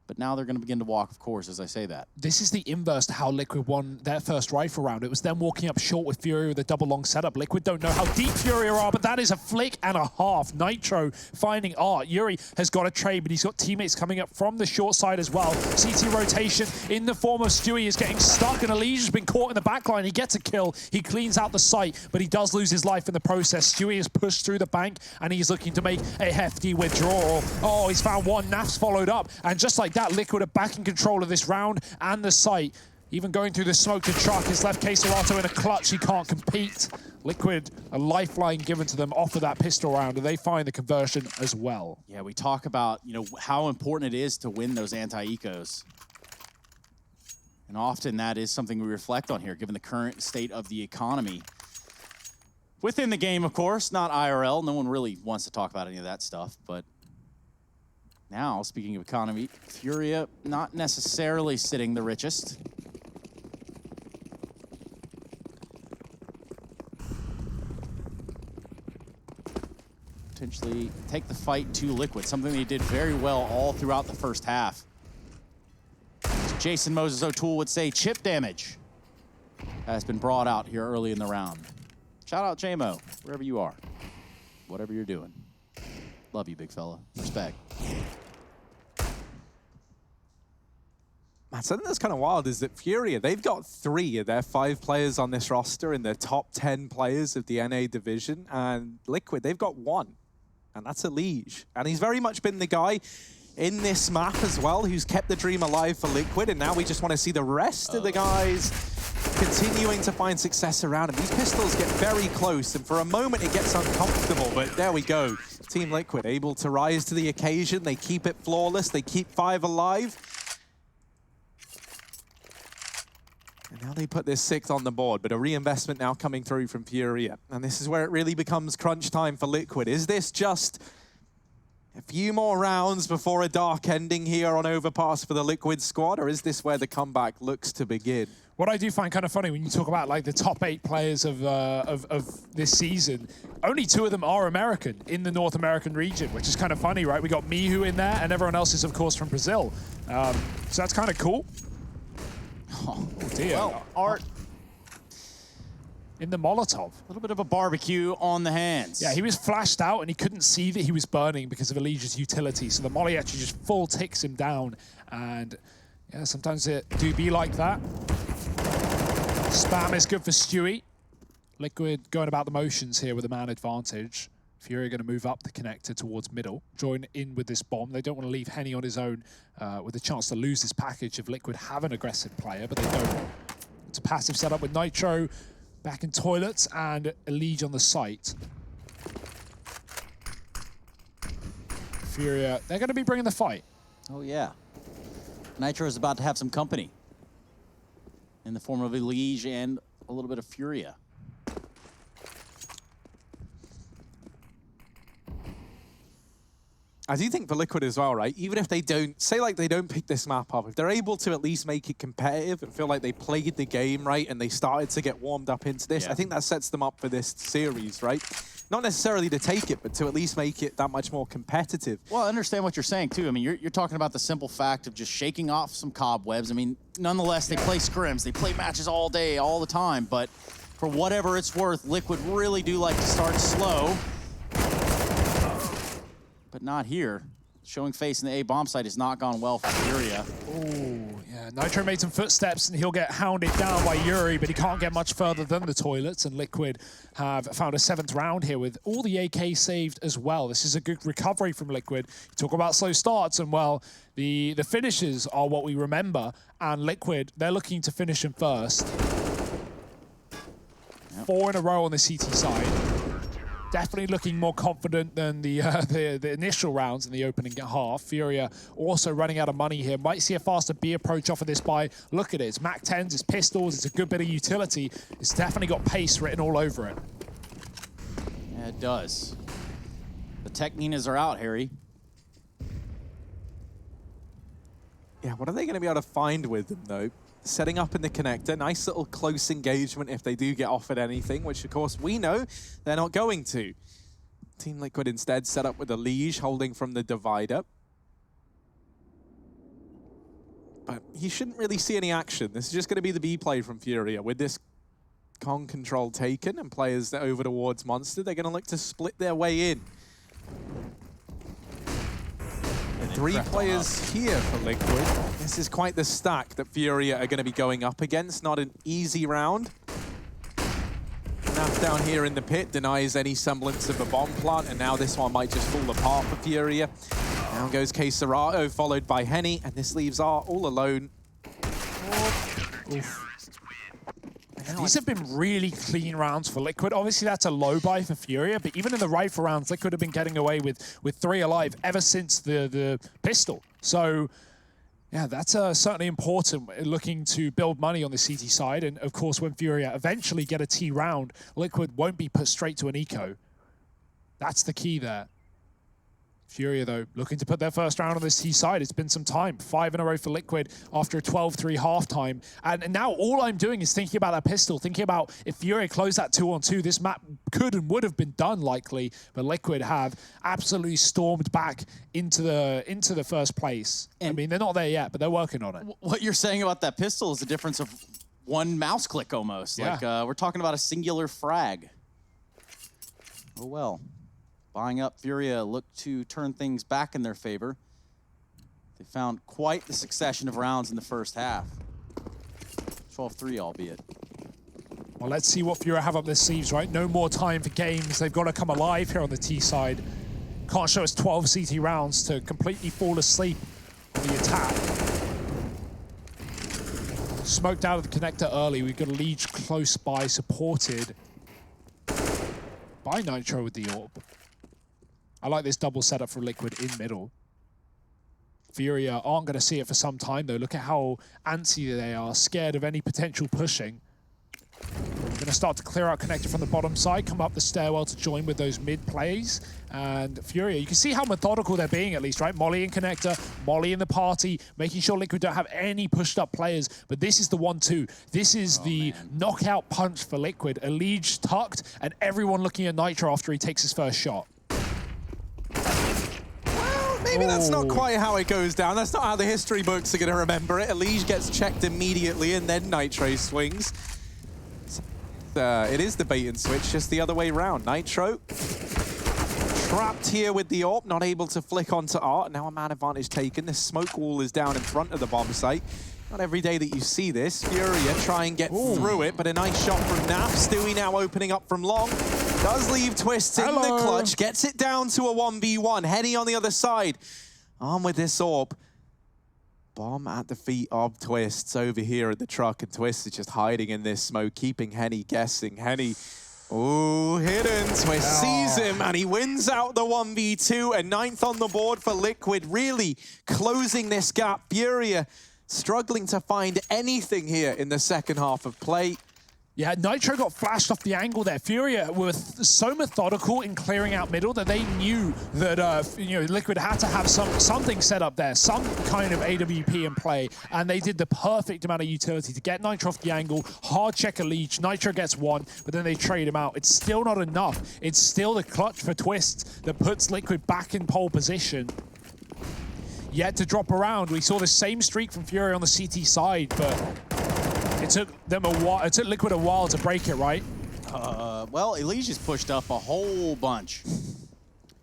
But now they're going to begin to walk, of course, as I say that. This is the inverse to how Liquid won their first rifle round. It was them walking up short with FURIA with a double long setup. Liquid don't know how deep FURIA are, but that is a flick and a half. Nitro finding Art. Yuri has got a trade, but he's got teammates coming up from the short side as well. CT rotation in the form of Stewie is getting stuck, and Elige has been caught in the backline. He gets a kill. He cleans out the site, but he does lose his life in the process. Stewie is pushed through the bank, and he's looking to make a hefty withdrawal. Oh, he's found one. Naf's followed up, and just like that, Liquid are back in control of this round and the site. Even going through the smoke to truck has left Queserato in a clutch. He can't compete. Liquid, a lifeline given to them off of that pistol round, and they find the conversion as well. Yeah, we talk about, you know, how important it is to win those anti-ecos. And often that is something we reflect on here, given the current state of the economy. Within the game, of course, not IRL. No one really wants to talk about any of that stuff, but now, speaking of economy, FURIA not necessarily sitting the richest. Potentially take the fight to Liquid, something they did very well all throughout the first half. As Jason Moses O'Toole would say, chip damage has been brought out here early in the round. Shout out JMO, wherever you are, whatever you're doing. Love you, big fella. Respect. Man, something that's kind of wild is that FURIA, they've got 3 of their 5 players on this roster in their top 10 players of the NA division, and Liquid, they've got 1, and that's Elige. And he's very much been the guy in this map as well who's kept the dream alive for Liquid, and now we just want to see the rest of the guys continuing to find success around him. These pistols get very close, and for a moment it gets uncomfortable, but there we go. Team Liquid able to rise to the occasion. They keep it flawless. They keep 5 alive. And now they put this 6th on the board, but a reinvestment now coming through from FURIA. And this is where it really becomes crunch time for Liquid. Is this just a few more rounds before a dark ending here on Overpass for the Liquid squad, or is this where the comeback looks to begin? What I do find kind of funny when you talk about like the top 8 players of this season, only 2 of them are American in the North American region, which is kind of funny, right? We got Mihu in there, and everyone else is, of course, from Brazil. So that's kind of cool. Oh dear. Well, Art in the Molotov. A little bit of a barbecue on the hands. Yeah, he was flashed out and he couldn't see that he was burning because of Elige's utility. So the molly actually just full ticks him down. And yeah, sometimes it do be like that. Spam is good for Stewie. Liquid going about the motions here with a man advantage. FURIA going to move up the connector towards middle, join in with this bomb. They don't want to leave Henny on his own with a chance to lose this package if Liquid have an aggressive player, but they don't. It's a passive setup with Nitro back in toilets and Elige on the site. FURIA, they're going to be bringing the fight. Oh, yeah. Nitro is about to have some company in the form of Elige and a little bit of FURIA. I do think for Liquid as well, right? Even if they don't, say like they don't pick this map up, if they're able to at least make it competitive and feel like they played the game right and they started to get warmed up into this, I think that sets them up for this series, right? Not necessarily to take it, but to at least make it that much more competitive. Well, I understand what you're saying, too. I mean, you're talking about the simple fact of just shaking off some cobwebs. I mean, nonetheless, they play scrims. They play matches all day, all the time. But for whatever it's worth, Liquid really do like to start slow. But not here. Showing face in the A bomb site has not gone well for FURIA. Oh, yeah. Nitro made some footsteps and he'll get hounded down by Yuri, but he can't get much further than the toilets. And Liquid have found a 7th round here with all the AK saved as well. This is a good recovery from Liquid. You talk about slow starts and, well, the finishes are what we remember. And Liquid, they're looking to finish him first. 4 in a row on the CT side. Definitely looking more confident than the initial rounds in the opening half. FURIA also running out of money here. Might see a faster B approach off of this buy. Look at it. It's Mac 10s, it's pistols, it's a good bit of utility. It's definitely got pace written all over it. Yeah, it does. The Techninas are out, Harry. Yeah, what are they going to be able to find with them, though? Setting up in the connector, nice little close engagement if they do get offered anything, which of course we know they're not going to. Team Liquid instead set up with a Liege holding from the divider. But you shouldn't really see any action. This is just going to be the B play from FURIA. With this con control taken and players over towards Monster, they're going to look to split their way in. 3 players here for Liquid. This is quite the stack that FURIA are going to be going up against. Not an easy round. Naf down here in the pit denies any semblance of a bomb plant, and now this one might just fall apart for FURIA. Down goes Keserato, followed by Henny, and this leaves R all alone. Oof. These have been really clean rounds for Liquid. Obviously, that's a low buy for FURIA, but even in the rifle rounds, Liquid have been getting away with 3 alive ever since the pistol. So, yeah, that's certainly important, looking to build money on the CT side. And, of course, when FURIA eventually get a T round, Liquid won't be put straight to an eco. That's the key there. FURIA, though, looking to put their first round on this T side. It's been some time. 5 in a row for Liquid after a 12-3 halftime. And now all I'm doing is thinking about that pistol, thinking about if FURIA closed that 2-on-2, this map could and would have been done likely, but Liquid have absolutely stormed back into the first place. And I mean, they're not there yet, but they're working on it. What you're saying about that pistol is the difference of one mouse click almost. Yeah. Like, we're talking about a singular frag. Oh, well. Buying up, FURIA look to turn things back in their favor. They found quite the succession of rounds in the first half. 12-3, albeit. Well, let's see what FURIA have up their sleeves, right? No more time for games. They've got to come alive here on the T side. Can't show us 12 CT rounds to completely fall asleep on the attack. Smoked out of the connector early. We've got a Liege close by, supported by Nitro with the AWP. I like this double setup for Liquid in middle. FURIA aren't going to see it for some time, though. Look at how antsy they are, scared of any potential pushing. Going to start to clear out connector from the bottom side, come up the stairwell to join with those mid plays. And FURIA, you can see how methodical they're being, at least, right? Molly in connector, Molly in the party, making sure Liquid don't have any pushed up players. But this is the 1-2. This is the knockout punch for Liquid. A Liege tucked, and everyone looking at Nitro after he takes his first shot. Maybe that's not quite how it goes down. That's not how the history books are going to remember it. Liege gets checked immediately, and then Nitro swings. It is the bait and switch, just the other way around. Nitro trapped here with the AWP, not able to flick onto Art. Now a man advantage taken. The smoke wall is down in front of the bomb site. Not every day that you see this. FURIA try and get through it, but a nice shot from Naf. Stewie now opening up from long. Does leave Twist in the clutch. Gets it down to a 1v1. Henny on the other side. On with this AWP. Bomb at the feet of Twists over here at the truck, and Twist is just hiding in this smoke, keeping Henny guessing. Henny, ooh, hidden. Twist sees him, and he wins out the 1v2, and 9th on the board for Liquid, really closing this gap. FURIA struggling to find anything here in the second half of play. Yeah, Nitro got flashed off the angle there. FURIA were so methodical in clearing out middle that they knew that Liquid had to have something set up there, some kind of AWP in play, and they did the perfect amount of utility to get Nitro off the angle, hard check a leech, Nitro gets one, but then they trade him out. It's still not enough. It's still the clutch for Twist that puts Liquid back in pole position. Yet to drop around, we saw the same streak from FURIA on the CT side, but it took them a while. It took Liquid a while to break it, right? Well, Elysia's pushed up a whole bunch.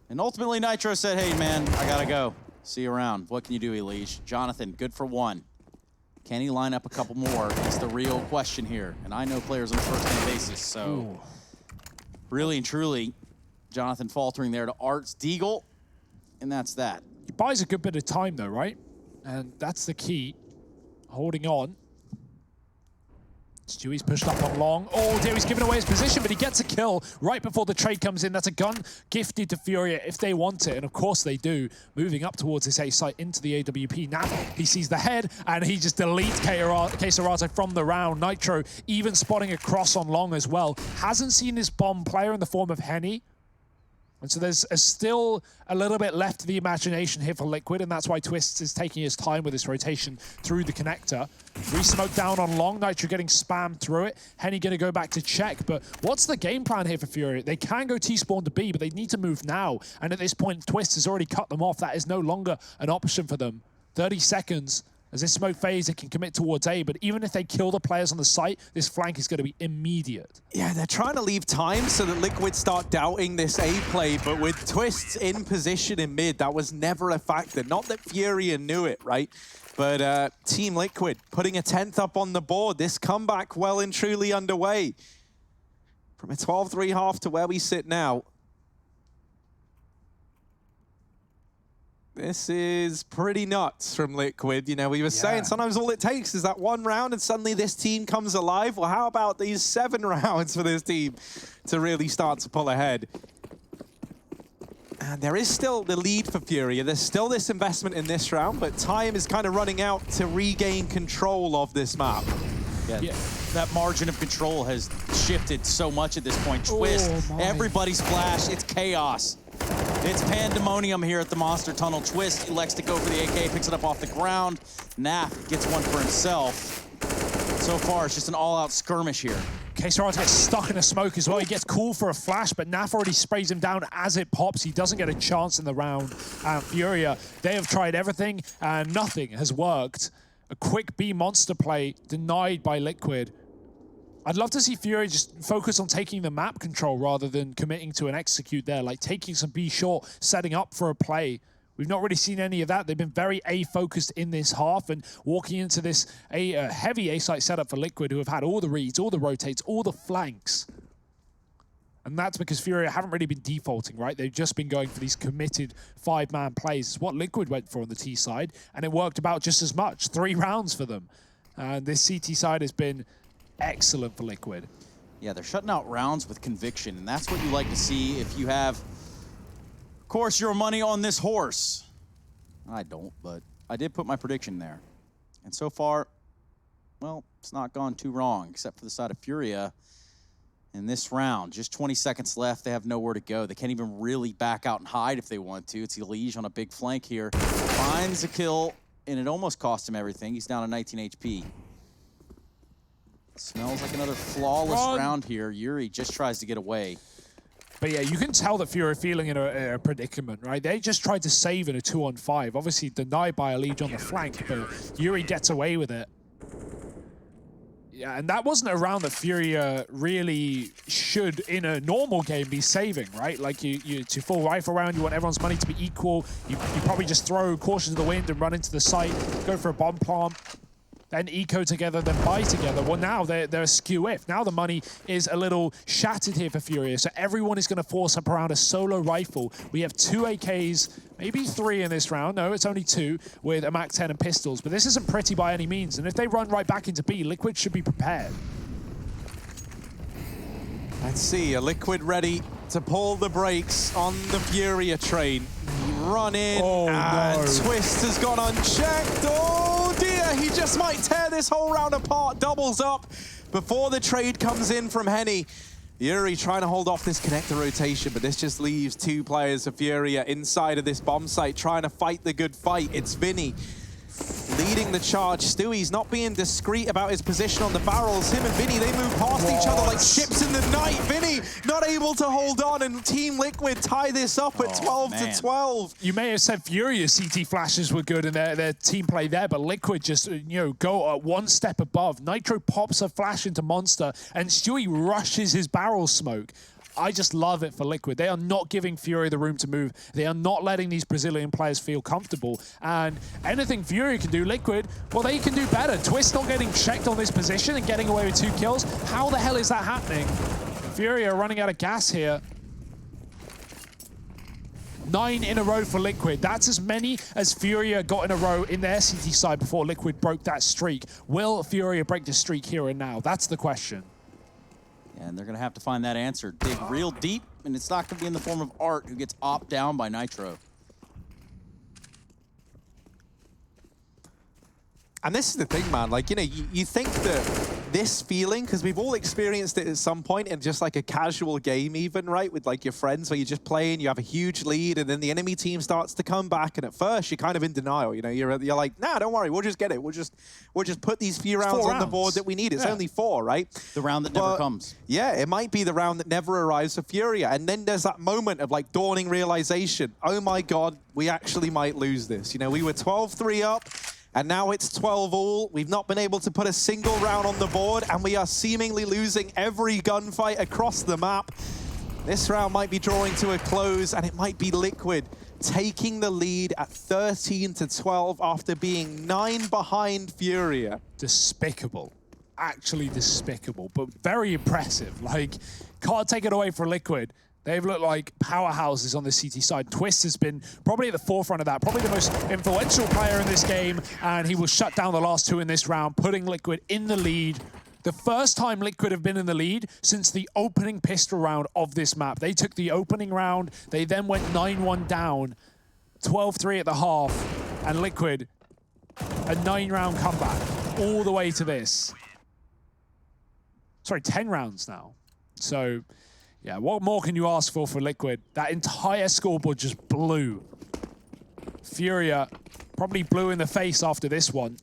And ultimately, Nitro said, hey, man, I gotta go. See you around. What can you do, Elysia? Jonathan, good for one. Can he line up a couple more? It's the real question here. And I know players on a first-name basis, so Ooh. Really and truly, Jonathan faltering there to Arts Deagle, and that's that. He buys a good bit of time, though, right? And that's the key. Holding on. Stewie's pushed up on long. Oh dear, he's given away his position, but he gets a kill right before the trade comes in. That's a gun gifted to FURIA if they want it, and of course they do. Moving up towards this A site into the AWP. Now he sees the head, and he just deletes Queserato from the round. Nitro even spotting across on long as well. Hasn't seen his bomb player in the form of Henny. And so there's still a little bit left to the imagination here for Liquid, and that's why Twist is taking his time with this rotation through the connector. Re-smoke down on long, Nitro getting spammed through it. Henny gonna go back to check, but what's the game plan here for FURIA? They can go T-spawn to B, but they need to move now. And at this point, Twist has already cut them off. That is no longer an option for them. 30 seconds. As this smoke phase, it can commit towards A, but even if they kill the players on the site, this flank is going to be immediate. Yeah, they're trying to leave time so that Liquid start doubting this A play, but with Twists in position in mid, that was never a factor. Not that FURIA knew it, right? But Team Liquid putting a 10th up on the board. This comeback well and truly underway. From a 12-3 half to where we sit now. This is pretty nuts from Liquid. You know, we were saying sometimes all it takes is that one round and suddenly this team comes alive. Well, how about these 7 rounds for this team to really start to pull ahead? And there is still the lead for FURIA. There's still this investment in this round, but time is kind of running out to regain control of this map. Yeah. That margin of control has shifted so much at this point. Twist, everybody's flash, it's chaos. It's pandemonium here at the Monster Tunnel. Twist elects to go for the AK, picks it up off the ground. Naf gets one for himself. So far, it's just an all-out skirmish here. Queserato gets stuck in a smoke as well. He gets called for a flash, but Naf already sprays him down as it pops. He doesn't get a chance in the round. FURIA, they have tried everything, and nothing has worked. A quick B monster play denied by Liquid. I'd love to see FURIA just focus on taking the map control rather than committing to an execute there, like taking some B short, setting up for a play. We've not really seen any of that. They've been very A-focused in this half and walking into this heavy A-site setup for Liquid, who have had all the reads, all the rotates, all the flanks. And that's because FURIA haven't really been defaulting, right? They've just been going for these committed 5-man plays. It's what Liquid went for on the T side, and it worked about just as much. 3 rounds for them. And this CT side has been excellent for Liquid. Yeah, they're shutting out rounds with conviction, and that's what you like to see if you have, of course, your money on this horse. I don't, but I did put my prediction there. And so far, well, it's not gone too wrong, except for the side of FURIA in this round. Just 20 seconds left. They have nowhere to go. They can't even really back out and hide if they want to. It's Elysia on a big flank here. Finds a kill, and it almost cost him everything. He's down to 19 HP. Smells like another flawless round here. Yuri just tries to get away. But yeah, you can tell that FURIA are feeling in a predicament, right? They just tried to save in a 2-on-5. Obviously denied by Elysia on the flank, but Yuri gets away with it. Yeah, and that wasn't a round that FURIA really should, in a normal game, be saving, right? Like, you to full rifle round, you want everyone's money to be equal. You probably just throw caution to the wind and run into the site, go for a bomb plant, then eco together, then buy together. Well, now they're skew-if. Now the money is a little shattered here for FURIA, so everyone is going to force up around a solo rifle. We have 2 AKs, maybe 3 in this round. No, it's only 2 with a MAC-10 and pistols, but this isn't pretty by any means, and if they run right back into B, Liquid should be prepared. Let's see, a Liquid ready to pull the brakes on the FURIA train. Run in, and Twist has gone unchecked. Oh dear, he just might tear this whole round apart. Doubles up. before the trade comes in from Henny. Yuri trying to hold off this connector rotation, but this just leaves 2 players of Furia inside of this bomb site trying to fight the good fight. It's Vinny leading the charge. Stewie's not being discreet about his position on the barrels. Him and Vinny, they move past each other like ships in the night. Vinny not able to hold on, and Team Liquid tie this up at 12-12. You may have said Furia's CT flashes were good and their team play there, but Liquid just, go one step above. Nitro pops a flash into Monster, and Stewie rushes his barrel smoke. I just love it for Liquid. They are not giving Furia the room to move. They are not letting these Brazilian players feel comfortable. And anything Furia can do, Liquid, well, they can do better. Twist not getting checked on this position and getting away with 2 kills. How the hell is that happening? Furia are running out of gas here. 9 in a row for Liquid. That's as many as Furia got in a row in their CT side before Liquid broke that streak. Will Furia break the streak here and now? That's the question. And they're going to have to find that answer. Dig real deep, and it's not going to be in the form of Art, who gets opt down by Nitro. And this is the thing, man. Like, you think that this feeling, because we've all experienced it at some point in just like a casual game even, right? With like your friends where you're just playing, you have a huge lead, and then the enemy team starts to come back, and at first you're kind of in denial. You're like, nah, don't worry, we'll just get it. We'll just put these few rounds on the board that we need. It's only 4, right? The round that never comes. Yeah, it might be the round that never arrives for Furia. And then there's that moment of like dawning realization. Oh my God, we actually might lose this. We were 12-3 up. And now it's 12-all. We've not been able to put a single round on the board, and we are seemingly losing every gunfight across the map. This round might be drawing to a close, and it might be Liquid taking the lead at 13-12 after being 9 behind Furia. Despicable. Actually despicable, but very impressive. Like, can't take it away from Liquid. They've looked like powerhouses on the CT side. Twist has been probably at the forefront of that, probably the most influential player in this game, and he will shut down the last 2 in this round, putting Liquid in the lead. The first time Liquid have been in the lead since the opening pistol round of this map. They took the opening round, they then went 9-1 down, 12-3 at the half, and Liquid, a 9-round comeback, all the way to this. Sorry, 10 rounds now. So, yeah, what more can you ask for Liquid? That entire scoreboard just blew. Furia probably blew in the face after this one.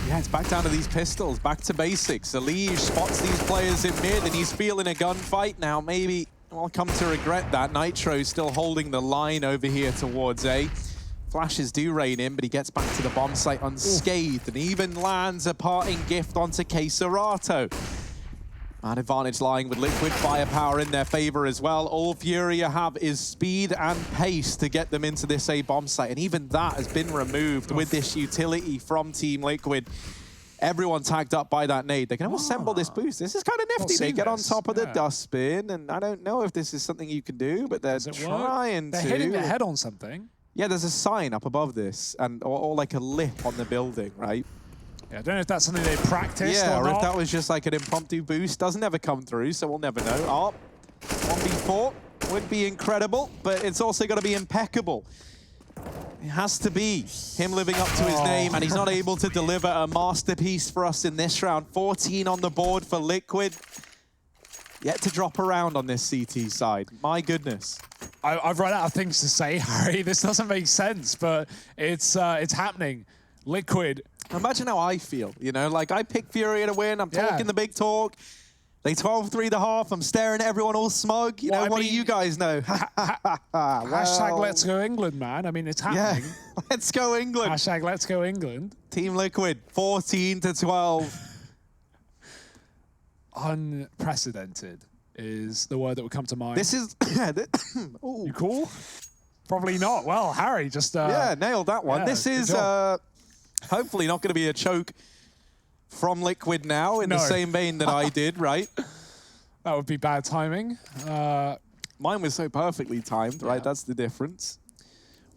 Yeah, it's back down to these pistols, back to basics. Elige spots these players in mid, and he's feeling a gunfight now. Maybe I'll come to regret that. Nitro still holding the line over here towards A. Flashes do rain in, but he gets back to the bomb site unscathed, and even lands a parting gift onto Keserato. An advantage lying with Liquid, firepower in their favor as well. All Furia have is speed and pace to get them into this A bomb site, and even that has been removed with this utility from Team Liquid. Everyone tagged up by that nade. They can assemble this boost. This is kind of nifty. They get on top of the dustbin, and I don't know if this is something you can do, but they're trying to. They're hitting their head on something. Yeah, there's a sign up above this, and or like a lip on the building, right? Yeah, I don't know if that's something they practiced or not. if that was just like an impromptu boost. Doesn't ever come through, so we'll never know. Oh, 1v4 would be incredible, but it's also got to be impeccable. It has to be him living up to his name, and he's not able to deliver a masterpiece for us in this round. 14 on the board for Liquid. Yet to drop around on this CT side. My goodness. I've run out of things to say, Harry. This doesn't make sense, but it's happening. Liquid. Imagine how I feel, like I pick Furia to win, I'm talking the big talk. They 12-3 the half, I'm staring at everyone all smug. What do you guys know? Hashtag Let's Go England, man. I mean, it's happening. Yeah. Let's go England. Hashtag Let's Go England. Team Liquid, 14-12. Unprecedented is the word that would come to mind. This is... You cool? Probably not. Well, Harry just... yeah, nailed that one. Yeah, this is hopefully not going to be a choke from Liquid now in the same vein that I did, right? That would be bad timing. Mine was so perfectly timed, right? That's the difference.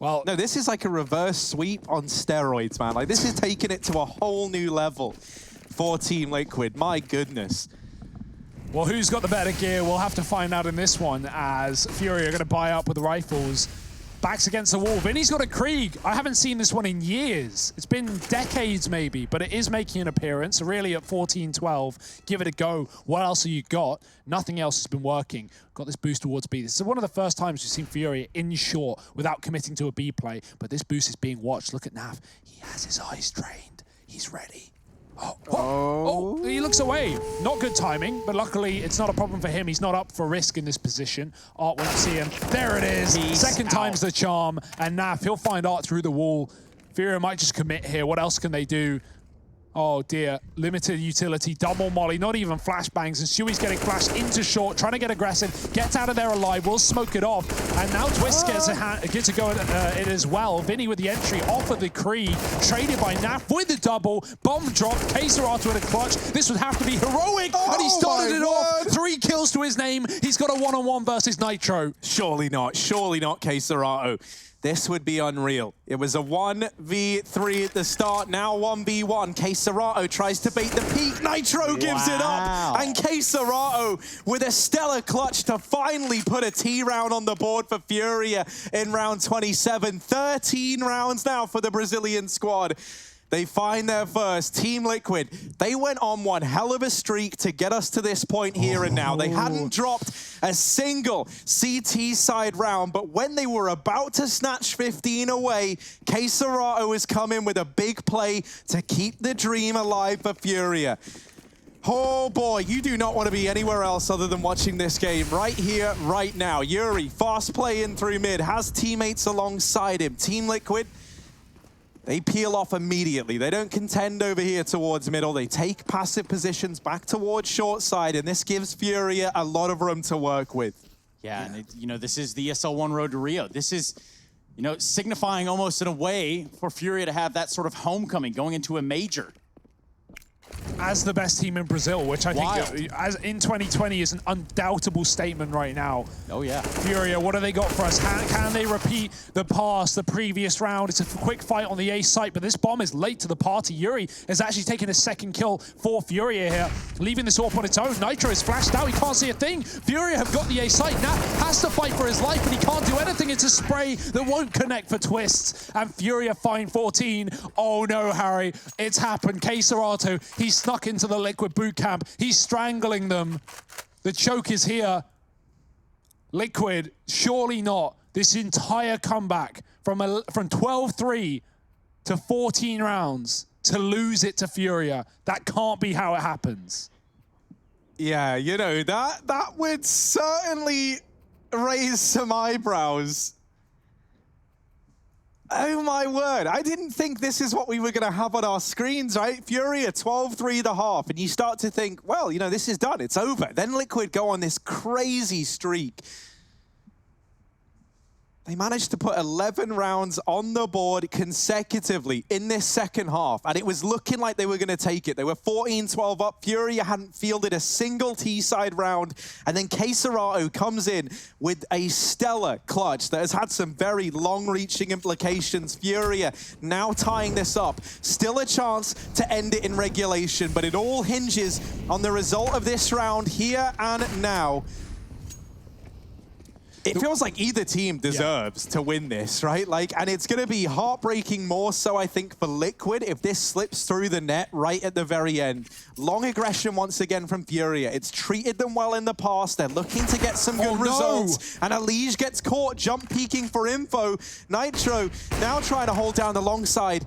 Well, no, this is like a reverse sweep on steroids, man. Like, this is taking it to a whole new level for Team Liquid. My goodness. Well, who's got the better gear? We'll have to find out in this one, as Furia are going to buy up with the rifles. Backs against the wall. Vinny's got a Krieg. I haven't seen this one in years. It's been decades maybe, but it is making an appearance. Really at 14-12. Give it a go. What else have you got? Nothing else has been working. Got this boost towards B. This is one of the first times we've seen FURIA in short without committing to a B play, but this boost is being watched. Look at Nav. He has his eyes trained. He's ready. Oh, he looks away. Not good timing, but luckily it's not a problem for him. He's not up for risk in this position. Art won't see him. There it is. Second time's the charm. And Naf, he'll find Art through the wall. FURIA might just commit here. What else can they do? Oh dear, limited utility, double molly, not even flashbangs, and Shui's getting flashed into short, trying to get aggressive, gets out of there alive, will smoke it off, and now Twist gets a go at it as well. Vinny with the entry off of the Krieg, traded by Naf with the double, bomb drop, K-Serato in a clutch. This would have to be heroic, and he started it off. 3 kills to his name. He's got a one-on-one versus Nitro. Surely not, K-Serato. This would be unreal. It was a 1v3 at the start, now 1v1. K-Serato tries to bait the peak. Nitro gives it up. And K-Serato with a stellar clutch to finally put a T round on the board for FURIA in round 27. 13 rounds now for the Brazilian squad. They find their first. Team Liquid, they went on one hell of a streak to get us to this point here and now. They hadn't dropped a single CT side round, but when they were about to snatch 15 away, K-Serato has come in with a big play to keep the dream alive for FURIA. Oh boy, you do not want to be anywhere else other than watching this game right here, right now. Yuri, fast play in through mid, has teammates alongside him. Team Liquid, they peel off immediately. They don't contend over here towards middle. They take passive positions back towards short side, and this gives FURIA a lot of room to work with. Yeah, and this is the ESL1 road to Rio. This is, signifying almost in a way for FURIA to have that sort of homecoming going into a major. As the best team in Brazil, which I think as in 2020 is an undoubtable statement right now. Oh yeah. FURIA, what have they got for us? Can they repeat the previous round? It's a quick fight on the A site, but this bomb is late to the party. Yuri is actually taking a second kill for FURIA here, leaving this AWP on its own. Nitro is flashed out, he can't see a thing. FURIA have got the A site. Now has to fight for his life, but he can't do anything. It's a spray that won't connect for Twists, and FURIA find 14. Oh no, Harry, it's happened. K-Serato, he's snuck into the Liquid boot camp. He's strangling them. The choke is here. Liquid, surely not. This entire comeback from 12-3 to 14 rounds to lose it to FURIA. That can't be how it happens. Yeah, that would certainly raise some eyebrows. Oh my word, I didn't think this is what we were going to have on our screens, right? FURIA 12-3 the half, and you start to think, well, this is done, it's over. Then Liquid go on this crazy streak. They managed to put 11 rounds on the board consecutively in this second half, and it was looking like they were going to take it. They were 14-12 up. FURIA hadn't fielded a single T-side round, and then K-Serato comes in with a stellar clutch that has had some very long-reaching implications. FURIA now tying this up. Still a chance to end it in regulation, but it all hinges on the result of this round here and now. It feels like either team deserves to win this, right? And it's going to be heartbreaking more so, I think, for Liquid if this slips through the net right at the very end. Long aggression once again from FURIA. It's treated them well in the past. They're looking to get some good results. And Alige gets caught jump peeking for info. Nitro now trying to hold down the long side.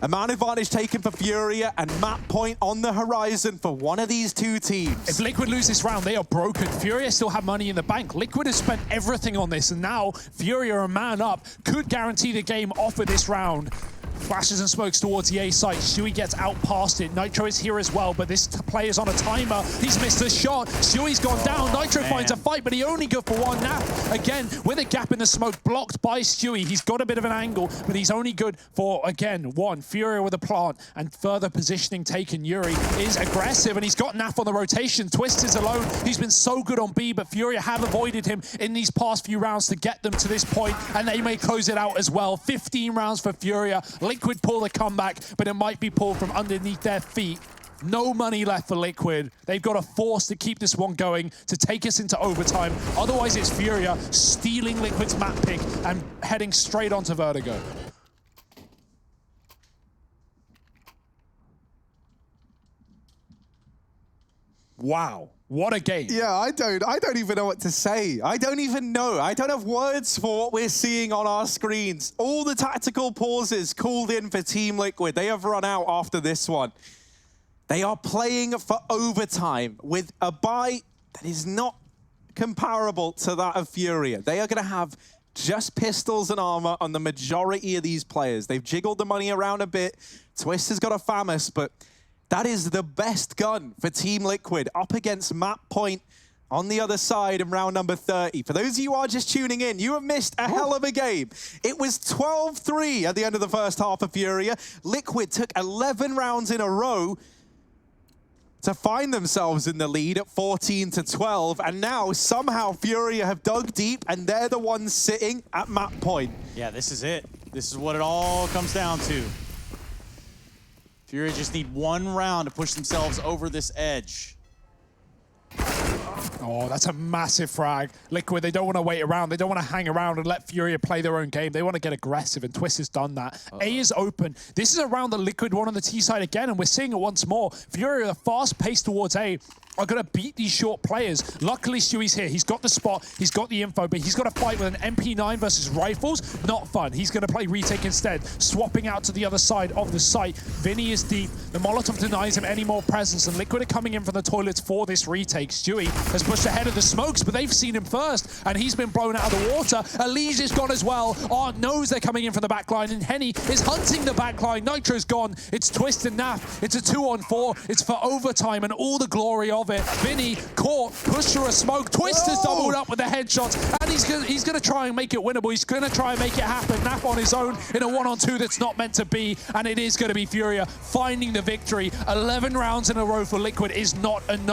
A man advantage taken for FURIA, and map point on the horizon for one of these two teams. If Liquid lose this round, they are broken. FURIA still have money in the bank. Liquid has spent everything on this, and now FURIA are a man up. Could guarantee the game off of this round. Flashes and smokes towards the A site. Shui gets out past it. Nitro is here as well, but this play is on a timer. He's missed a shot. Shui's gone down. Nitro finds a fight, but he only good for one. Nap, again, with a gap in the smoke, blocked by Shui. He's got a bit of an angle, but he's only good for, again, one. FURIA with a plant, and further positioning taken. Yuri is aggressive, and he's got Nap on the rotation. Twist is alone. He's been so good on B, but FURIA have avoided him in these past few rounds to get them to this point, and they may close it out as well. 15 rounds for FURIA. Liquid pull the comeback, but it might be pulled from underneath their feet. No money left for Liquid. They've got to force to keep this one going to take us into overtime. Otherwise, it's FURIA stealing Liquid's map pick and heading straight onto Vertigo. Wow, what a game. Yeah, I don't even know what to say. I don't even know. I don't have words for what we're seeing on our screens. All the tactical pauses called in for Team Liquid, they have run out after this one. They are playing for overtime with a buy that is not comparable to that of FURIA. They are going to have just pistols and armor on the majority of these players. They've jiggled the money around a bit. Twist has got a FAMAS, but that is the best gun for Team Liquid up against Map Point on the other side in round number 30. For those of you who are just tuning in, you have missed a hell of a game. It was 12-3 at the end of the first half of FURIA. Liquid took 11 rounds in a row to find themselves in the lead at 14-12, and now somehow FURIA have dug deep and they're the ones sitting at Map Point. Yeah, this is it. This is what it all comes down to. FURIA just need one round to push themselves over this edge. Oh, that's a massive frag. Liquid, they don't want to wait around. They don't want to hang around and let FURIA play their own game. They want to get aggressive, and Twist has done that. A is open. This is a round that Liquid won on the T side again, and we're seeing it once more. FURIA, fast pace towards A, are going to beat these short players. Luckily, Stewie's here. He's got the spot. He's got the info, but he's got to fight with an MP9 versus rifles. Not fun. He's going to play retake instead, swapping out to the other side of the site. Vinny is deep. The Molotov denies him any more presence, and Liquid are coming in from the toilets for this retake. Stewie has pushed ahead of the smokes, but they've seen him first, and he's been blown out of the water. Elige is gone as well. Art knows they're coming in from the back line, and Henny is hunting the back line. Nitro's gone. It's Twist and Naf. It's a 2-on-4. It's for overtime and all the glory of it. Vinny caught, pushed through a smoke. Twist has doubled up with the headshots, and he's gonna try and make it winnable. He's gonna try and make it happen. Naf on his own in a 1-on-2 that's not meant to be, and it is gonna be FURIA finding the victory. 11 rounds in a row for Liquid is not enough.